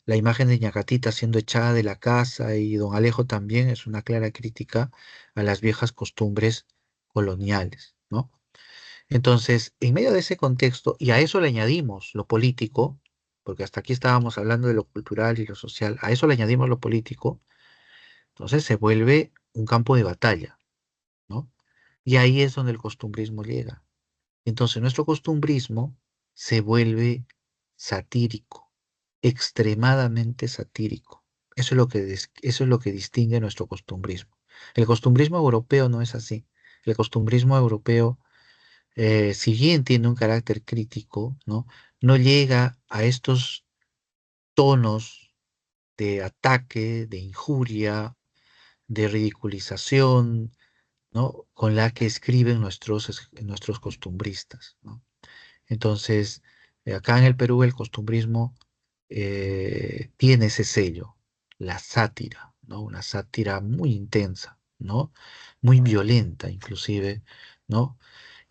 la imagen de Ñacatita siendo echada de la casa y don Alejo también es una clara crítica a las viejas costumbres coloniales, ¿no? Entonces, en medio de ese contexto, y a eso le añadimos lo político, porque hasta aquí estábamos hablando de lo cultural y lo social, a eso le añadimos lo político, entonces se vuelve un campo de batalla, ¿no? Y ahí es donde el costumbrismo llega. Entonces, nuestro costumbrismo se vuelve satírico, extremadamente satírico. Eso es lo que distingue nuestro costumbrismo. El costumbrismo europeo no es así. El costumbrismo europeo si bien tiene un carácter crítico, ¿no? No llega a estos tonos de ataque, de injuria, de ridiculización, ¿no? Con la que escriben nuestros costumbristas, ¿no? Entonces, acá en el Perú el costumbrismo tiene ese sello, la sátira, ¿no? Una sátira muy intensa, ¿no? Muy violenta inclusive, ¿no?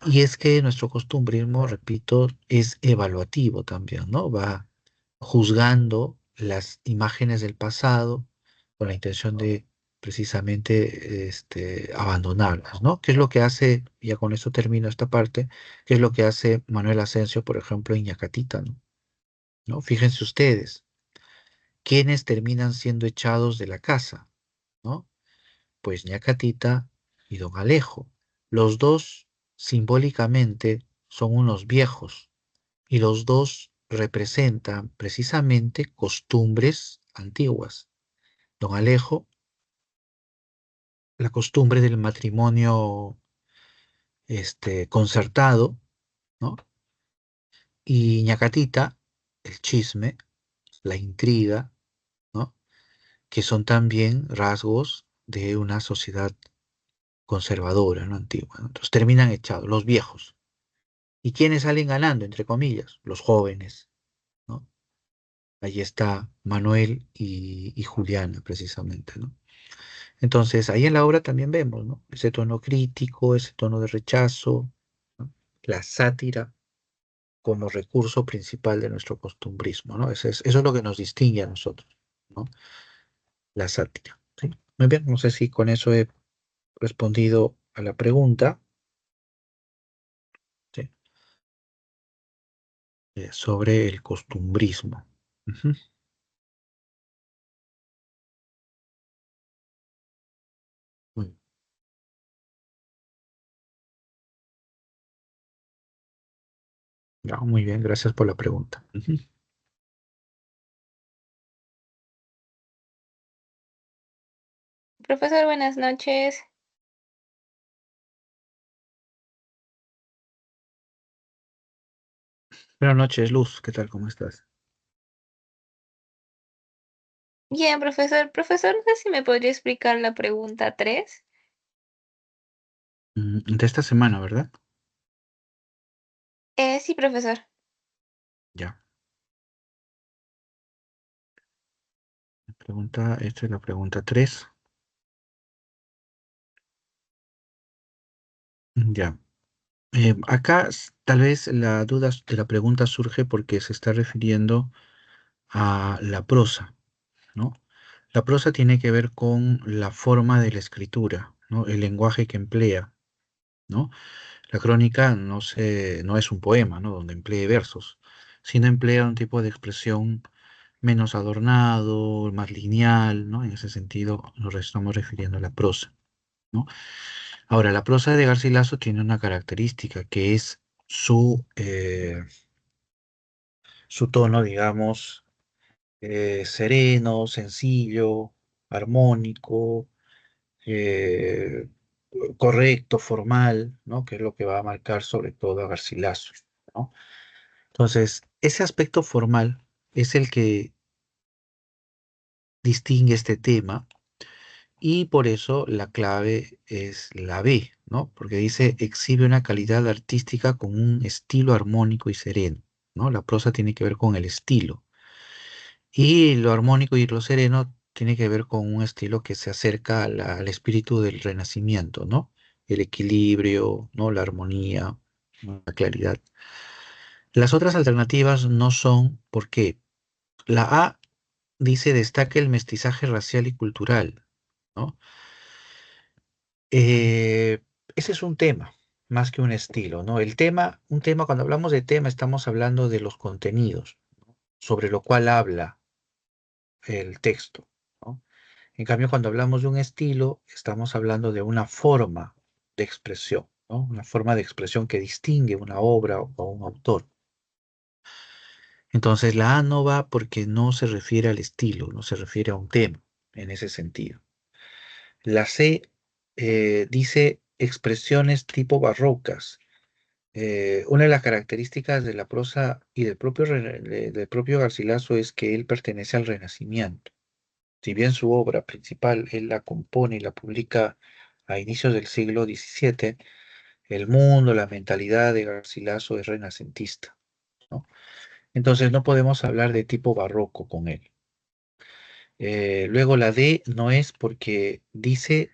Y es que nuestro costumbrismo, repito, es evaluativo también, ¿no? Va juzgando las imágenes del pasado con la intención de precisamente abandonarlas, ¿no? ¿Qué es lo que hace, ya con esto termino esta parte, qué es lo que hace Manuel Asensio, por ejemplo, en Ñacatita, ¿no? ¿No? Fíjense ustedes, ¿quiénes terminan siendo echados de la casa, ¿no? Pues Ñacatita y don Alejo. Los dos simbólicamente son unos viejos y los dos representan precisamente costumbres antiguas. Don Alejo, la costumbre del matrimonio concertado, ¿no? Y Ñacatita, el chisme, la intriga, ¿no? Que son también rasgos de una sociedad conservadora, ¿no? Antigua, ¿no? Entonces terminan echados, los viejos. ¿Y quiénes salen ganando, entre comillas? Los jóvenes, ¿no? Allí está Manuel y Juliana, precisamente, ¿no? Entonces, ahí en la obra también vemos, ¿no? Ese tono crítico, ese tono de rechazo, ¿no? La sátira como recurso principal de nuestro costumbrismo, ¿no? Eso es lo que nos distingue a nosotros, ¿no? La sátira, ¿sí? Muy bien, no sé si con eso he respondido a la pregunta, ¿sí? sobre el costumbrismo. Ujú. Muy, ya, muy bien, gracias por la pregunta. Ujú. Profesor, buenas noches. Buenas noches, Luz, ¿qué tal? ¿Cómo estás? Bien, profesor. Profesor, no sé si me podría explicar la pregunta 3. De esta semana, ¿verdad? Sí, profesor. Ya. Esta es la pregunta 3. Ya. Acá tal vez la duda de la pregunta surge porque se está refiriendo a la prosa, ¿no? La prosa tiene que ver con la forma de la escritura, ¿no? El lenguaje que emplea, ¿no? La crónica no es un poema, ¿no? Donde emplee versos, sino emplea un tipo de expresión menos adornado, más lineal, ¿no? En ese sentido nos estamos refiriendo a la prosa, ¿no? Ahora, la prosa de Garcilaso tiene una característica que es su tono, digamos, sereno, sencillo, armónico, eh, correcto, formal, ¿no? Que es lo que va a marcar sobre todo a Garcilaso, ¿no? Entonces, ese aspecto formal es el que distingue este tema y por eso la clave es la B, ¿no? Porque dice exhibe una calidad artística con un estilo armónico y sereno, ¿no? La prosa tiene que ver con el estilo y lo armónico y lo sereno tiene que ver con un estilo que se acerca al espíritu del Renacimiento, ¿no? El equilibrio, ¿no? La armonía, ¿no? La claridad. Las otras alternativas no son, ¿por qué? La A dice destaca el mestizaje racial y cultural, ¿no? Eh, Ese es un tema, más que un estilo, ¿no? Un tema, cuando hablamos de tema, estamos hablando de los contenidos, ¿no? Sobre lo cual habla el texto, ¿no? En cambio, cuando hablamos de un estilo, estamos hablando de una forma de expresión, ¿no? Una forma de expresión que distingue una obra o un autor. Entonces, la A no va porque no se refiere al estilo, no se refiere a un tema en ese sentido. La C dice expresiones tipo barrocas. Una de las características de la prosa y del propio Garcilaso es que él pertenece al Renacimiento. Si bien su obra principal él la compone y la publica a inicios del siglo XVII, el mundo, la mentalidad de Garcilaso es renacentista, ¿no? Entonces no podemos hablar de tipo barroco con él. Luego la D no es porque dice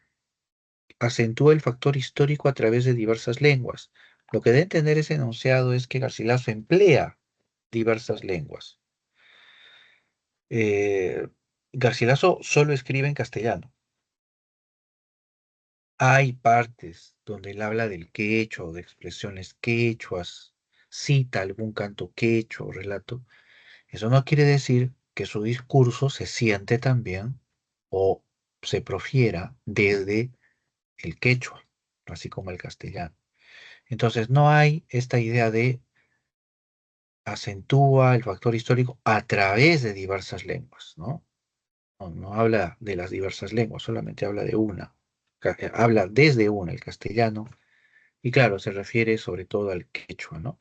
acentúa el factor histórico a través de diversas lenguas. Lo que debe entender ese enunciado es que Garcilaso emplea diversas lenguas. Eh, Garcilaso solo escribe en castellano. Hay partes donde él habla del quechua o de expresiones quechuas, cita algún canto quechua o relato. Eso no quiere decir que su discurso se siente también o se profiera desde el quechua, así como el castellano. Entonces no hay esta idea de acentúa el factor histórico a través de diversas lenguas, ¿no? No habla de las diversas lenguas, solamente habla de una. Habla desde una, el castellano, y claro, se refiere sobre todo al quechua, ¿no?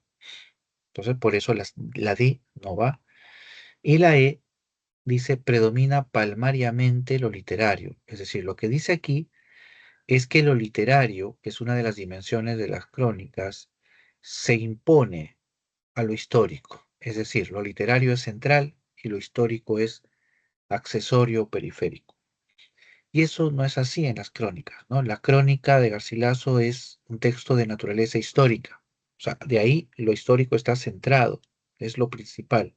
Entonces por eso la D no va. Y la E dice predomina palmariamente lo literario. Es decir, lo que dice aquí es que lo literario, que es una de las dimensiones de las crónicas, se impone a lo histórico. Es decir, lo literario es central y lo histórico es accesorio o periférico. Y eso no es así en las crónicas, ¿no? La crónica de Garcilaso es un texto de naturaleza histórica. O sea, de ahí lo histórico está centrado, es lo principal.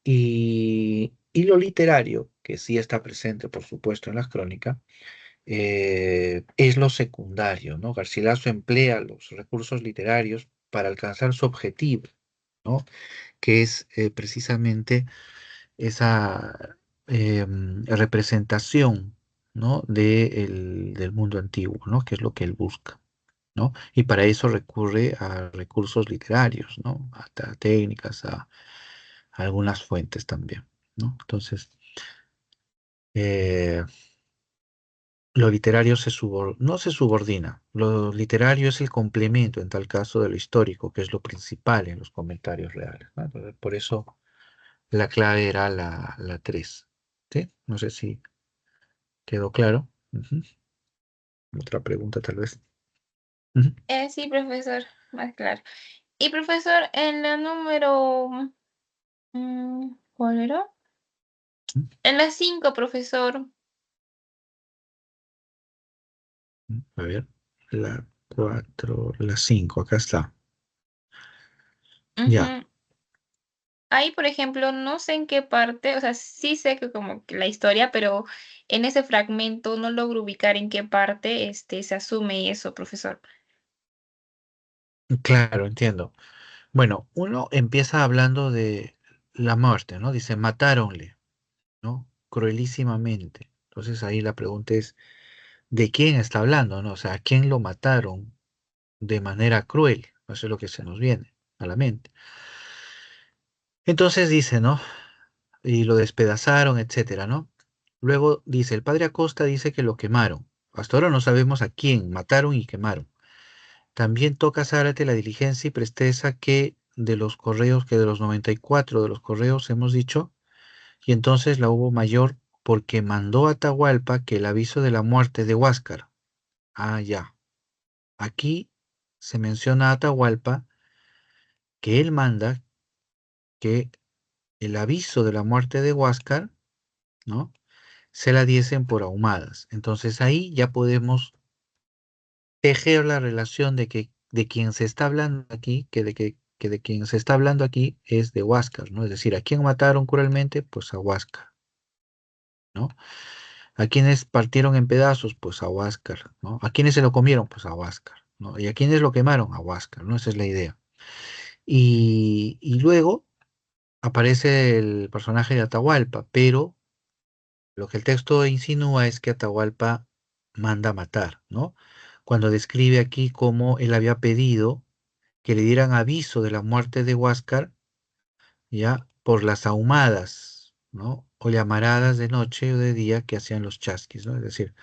Y lo literario, que sí está presente, por supuesto, en las crónicas, es lo secundario, ¿no? Garcilaso emplea los recursos literarios para alcanzar su objetivo, ¿no? Que es precisamente esa representación, ¿no? Del mundo antiguo, ¿no? Que es lo que él busca, ¿no? Y para eso recurre a recursos literarios, ¿no? Hasta técnicas, a algunas fuentes también, ¿no? Entonces, eh, lo literario no se subordina, lo literario es el complemento en tal caso de lo histórico, que es lo principal en los comentarios reales, ¿no? Entonces, por eso la clave era la 3, ¿sí? No sé si quedó claro. Ujú. Otra pregunta tal vez. Ujú. Sí, profesor, más claro. Y profesor, en la número, ¿cuál era? En la 5, profesor. A ver, la 4, la 5, acá está. Ya, Ujú. Ahí, por ejemplo, no sé en qué parte, o sea, sí sé que como que la historia, pero en ese fragmento no logro ubicar en qué parte se asume eso, profesor. claro, entiendo. Bueno, uno empieza hablando de la muerte, ¿no? Dice, matáronle, ¿no? Cruelísimamente. Entonces ahí la pregunta es, ¿de quién está hablando, no? O sea, ¿a quién lo mataron de manera cruel? Eso es lo que se nos viene a la mente. Entonces dice, ¿no? Y lo despedazaron, etcétera, ¿no? Luego dice, el padre Acosta dice que lo quemaron. Hasta ahora no sabemos a quién mataron y quemaron. También toca Zárate la diligencia y presteza que de los correos, que de los 94 de los correos hemos dicho, y entonces la hubo mayor porque mandó a Atahualpa que el aviso de la muerte de Huáscar. Ah, ya. Aquí se menciona a Atahualpa que él manda que el aviso de la muerte de Huáscar, ¿no? Se la diesen por ahumadas. Entonces ahí ya podemos tejer la relación de que de quien se está hablando aquí, que de quien se está hablando aquí es de Huáscar, ¿no? Es decir, ¿a quién mataron cruelmente? Pues a Huáscar, ¿no? ¿A quiénes partieron en pedazos? Pues a Huáscar, ¿no? ¿A quiénes se lo comieron? Pues a Huáscar, ¿no? ¿Y a quiénes lo quemaron? A Huáscar, ¿no? Esa es la idea. Y luego aparece el personaje de Atahualpa, pero lo que el texto insinúa es que Atahualpa manda matar, ¿no? Cuando describe aquí cómo él había pedido que le dieran aviso de la muerte de Huáscar, ya, por las ahumadas, ¿no? O llamaradas de noche o de día que hacían los chasquis, ¿no? Es decir,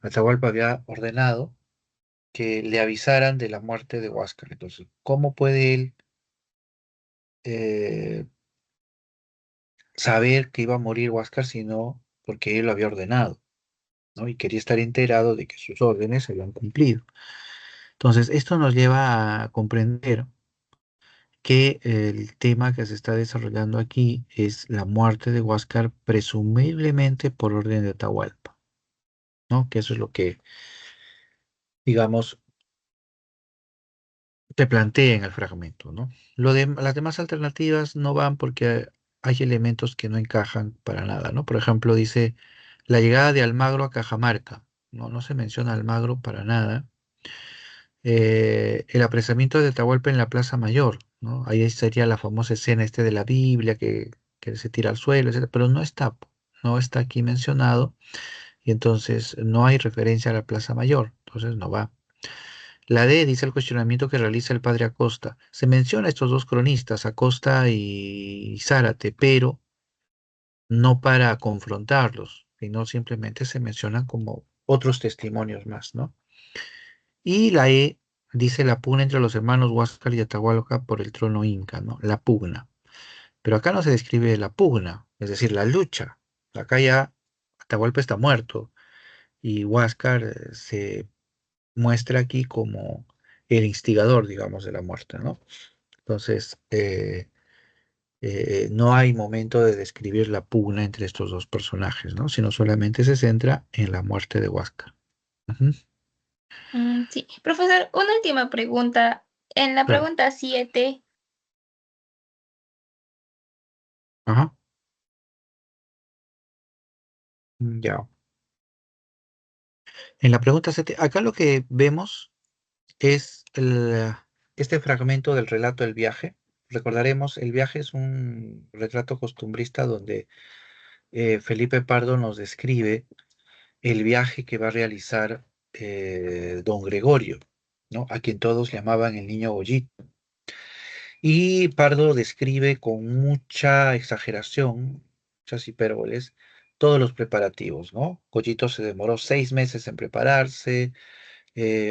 Atahualpa había ordenado que le avisaran de la muerte de Huáscar. Entonces, ¿cómo puede él eh, saber que iba a morir Huáscar si no porque él lo había ordenado, ¿no? Y quería estar enterado de que sus órdenes se habían cumplido. Entonces, esto nos lleva a comprender que el tema que se está desarrollando aquí es la muerte de Huáscar, presumiblemente por orden de Atahualpa, ¿no? Que eso es lo que, digamos, te plantea en el fragmento, ¿no? Las demás alternativas no van porque hay elementos que no encajan para nada, ¿no? Por ejemplo, dice la llegada de Almagro a Cajamarca, ¿no? No se menciona Almagro para nada. El apresamiento de Atahualpa en la Plaza Mayor, ¿no? Ahí sería la famosa escena de la Biblia que se tira al suelo, etcétera, pero no está aquí mencionado y entonces no hay referencia a la Plaza Mayor, entonces no va. La D dice el cuestionamiento que realiza el padre Acosta. Se menciona a estos dos cronistas, Acosta y Zárate, pero no para confrontarlos, sino simplemente se mencionan como otros testimonios más, ¿no? Y la E dice la pugna entre los hermanos Huáscar y Atahualpa por el trono inca, ¿no? La pugna. Pero acá no se describe la pugna, es decir, la lucha. Acá ya Atahualpa está muerto y Huáscar se muestra aquí como el instigador, digamos, de la muerte, ¿no? Entonces, no hay momento de describir la pugna entre estos dos personajes, ¿no? Sino solamente se centra en la muerte de Huáscar. Ujú. Sí, profesor, una última pregunta. En la Claro. pregunta 7, Ajá. Ya. En la pregunta 7, acá lo que vemos es este fragmento del relato del viaje, recordaremos, El viaje es un retrato costumbrista donde Felipe Pardo nos describe el viaje que va a realizar don Gregorio, ¿no? A quien todos llamaban el niño Goyito. Y Pardo describe con mucha exageración, muchas hipérboles, todos los preparativos, ¿no? Goyito se demoró 6 meses en prepararse,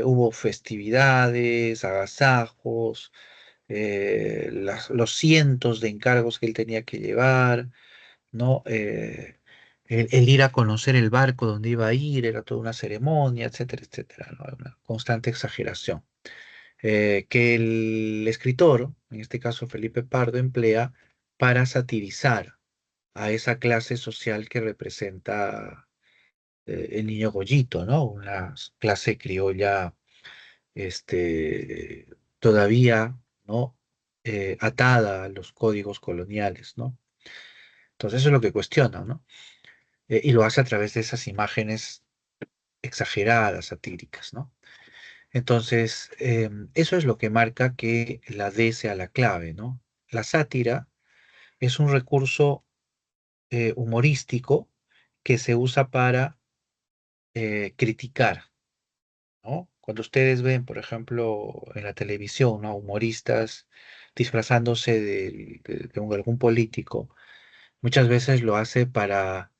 hubo festividades, agasajos, los cientos de encargos que él tenía que llevar, ¿no? El ir a conocer el barco donde iba a ir, era toda una ceremonia, etcétera, etcétera, ¿no? Una constante exageración. Que el escritor, en este caso Felipe Pardo, emplea para satirizar a esa clase social que representa el niño Goyito, ¿no? Una clase criolla, este, todavía, ¿no? Atada a los códigos coloniales, ¿no? Entonces eso es lo que cuestiona, ¿no? Y lo hace a través de esas imágenes exageradas, satíricas, ¿no? Entonces, eso es lo que marca que la D sea la clave, ¿no? La sátira es un recurso humorístico que se usa para criticar, ¿no? Cuando ustedes ven, por ejemplo, en la televisión, ¿no? Humoristas disfrazándose de algún político, muchas veces lo hace para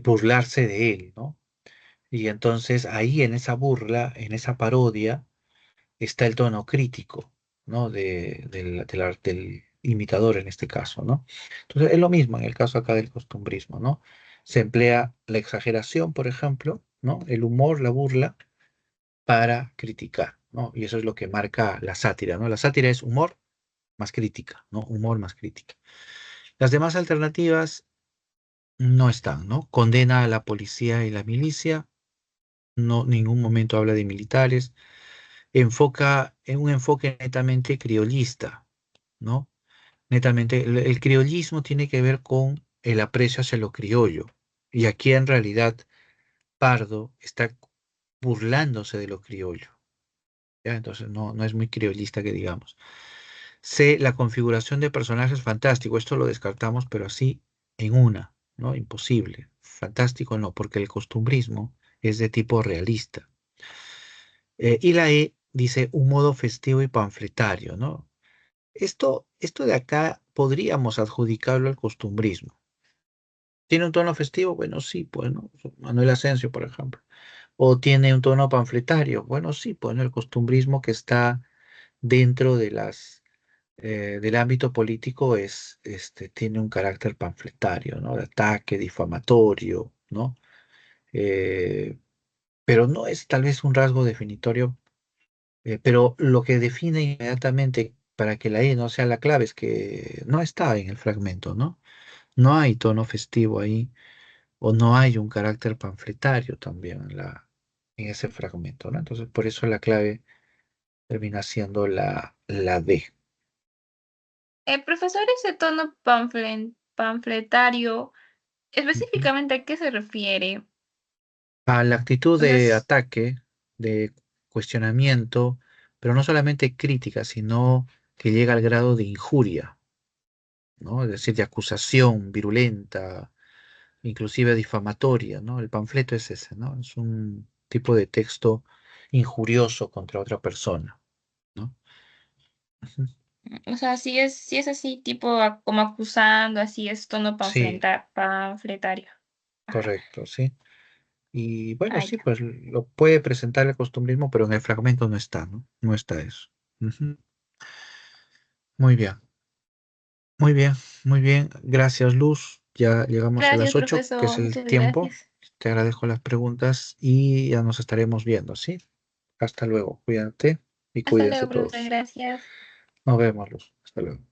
burlarse de él, ¿no? Y entonces ahí en esa burla, en esa parodia, está el tono crítico, ¿no? Del imitador en este caso, ¿no? Entonces es lo mismo en el caso acá del costumbrismo, ¿no? Se emplea la exageración, por ejemplo, ¿no? El humor, la burla, para criticar, ¿no? Y eso es lo que marca la sátira, ¿no? La sátira es humor más crítica, ¿no? Humor más crítica. Las demás alternativas no están, ¿no? Condena a la policía y la milicia, no, ningún momento habla de militares, enfoca en un enfoque netamente criollista, ¿no? Netamente, el criollismo tiene que ver con el aprecio hacia lo criollo. Y aquí en realidad Pardo está burlándose de lo criollo. ¿Ya? Entonces no es muy criollista que digamos. C, la configuración de personajes fantástico. Esto lo descartamos, pero así en una, ¿no? Imposible. Fantástico no, porque el costumbrismo es de tipo realista. Y la E dice un modo festivo y panfletario, ¿no? Esto de acá podríamos adjudicarlo al costumbrismo. ¿Tiene un tono festivo? Bueno, sí, pues, ¿no? Manuel Asensio, por ejemplo. ¿O tiene un tono panfletario? Bueno, sí, pues, ¿no? El costumbrismo que está dentro del ámbito político tiene un carácter panfletario, ¿no? De ataque, difamatorio, ¿no? Eh, pero no es tal vez un rasgo definitorio. Pero lo que define inmediatamente para que la E no sea la clave es que no está en el fragmento, ¿no? No hay tono festivo ahí, o no hay un carácter panfletario también en ese fragmento, ¿no? Entonces, por eso la clave termina siendo la D. Profesor, ese tono panfletario, Ujú. ¿específicamente a qué se refiere? A la actitud O sea, de ataque, de cuestionamiento, pero no solamente crítica, sino que llega al grado de injuria, ¿no? Es decir, de acusación virulenta, inclusive difamatoria, ¿no? El panfleto es ese, ¿no? Es un tipo de texto injurioso contra otra persona, ¿no? Ujú. o sea, si es así, tipo como acusando, así es tono Sí, panfletario. Ajá. correcto, sí. Y bueno, Ah, sí, ya. pues lo puede presentar el costumbrismo, pero en el fragmento no está, ¿no? No está eso. Ujú. Muy bien, muy bien, muy bien. Gracias, Luz. Ya llegamos a Gracias, las 8, que es profesor. el Muchas tiempo. gracias. Te agradezco las preguntas y ya nos estaremos viendo, ¿sí? Hasta luego. Cuídate y Hasta cuídense luego, profesor. todos. Gracias. Nos vemos, Luz. Hasta luego.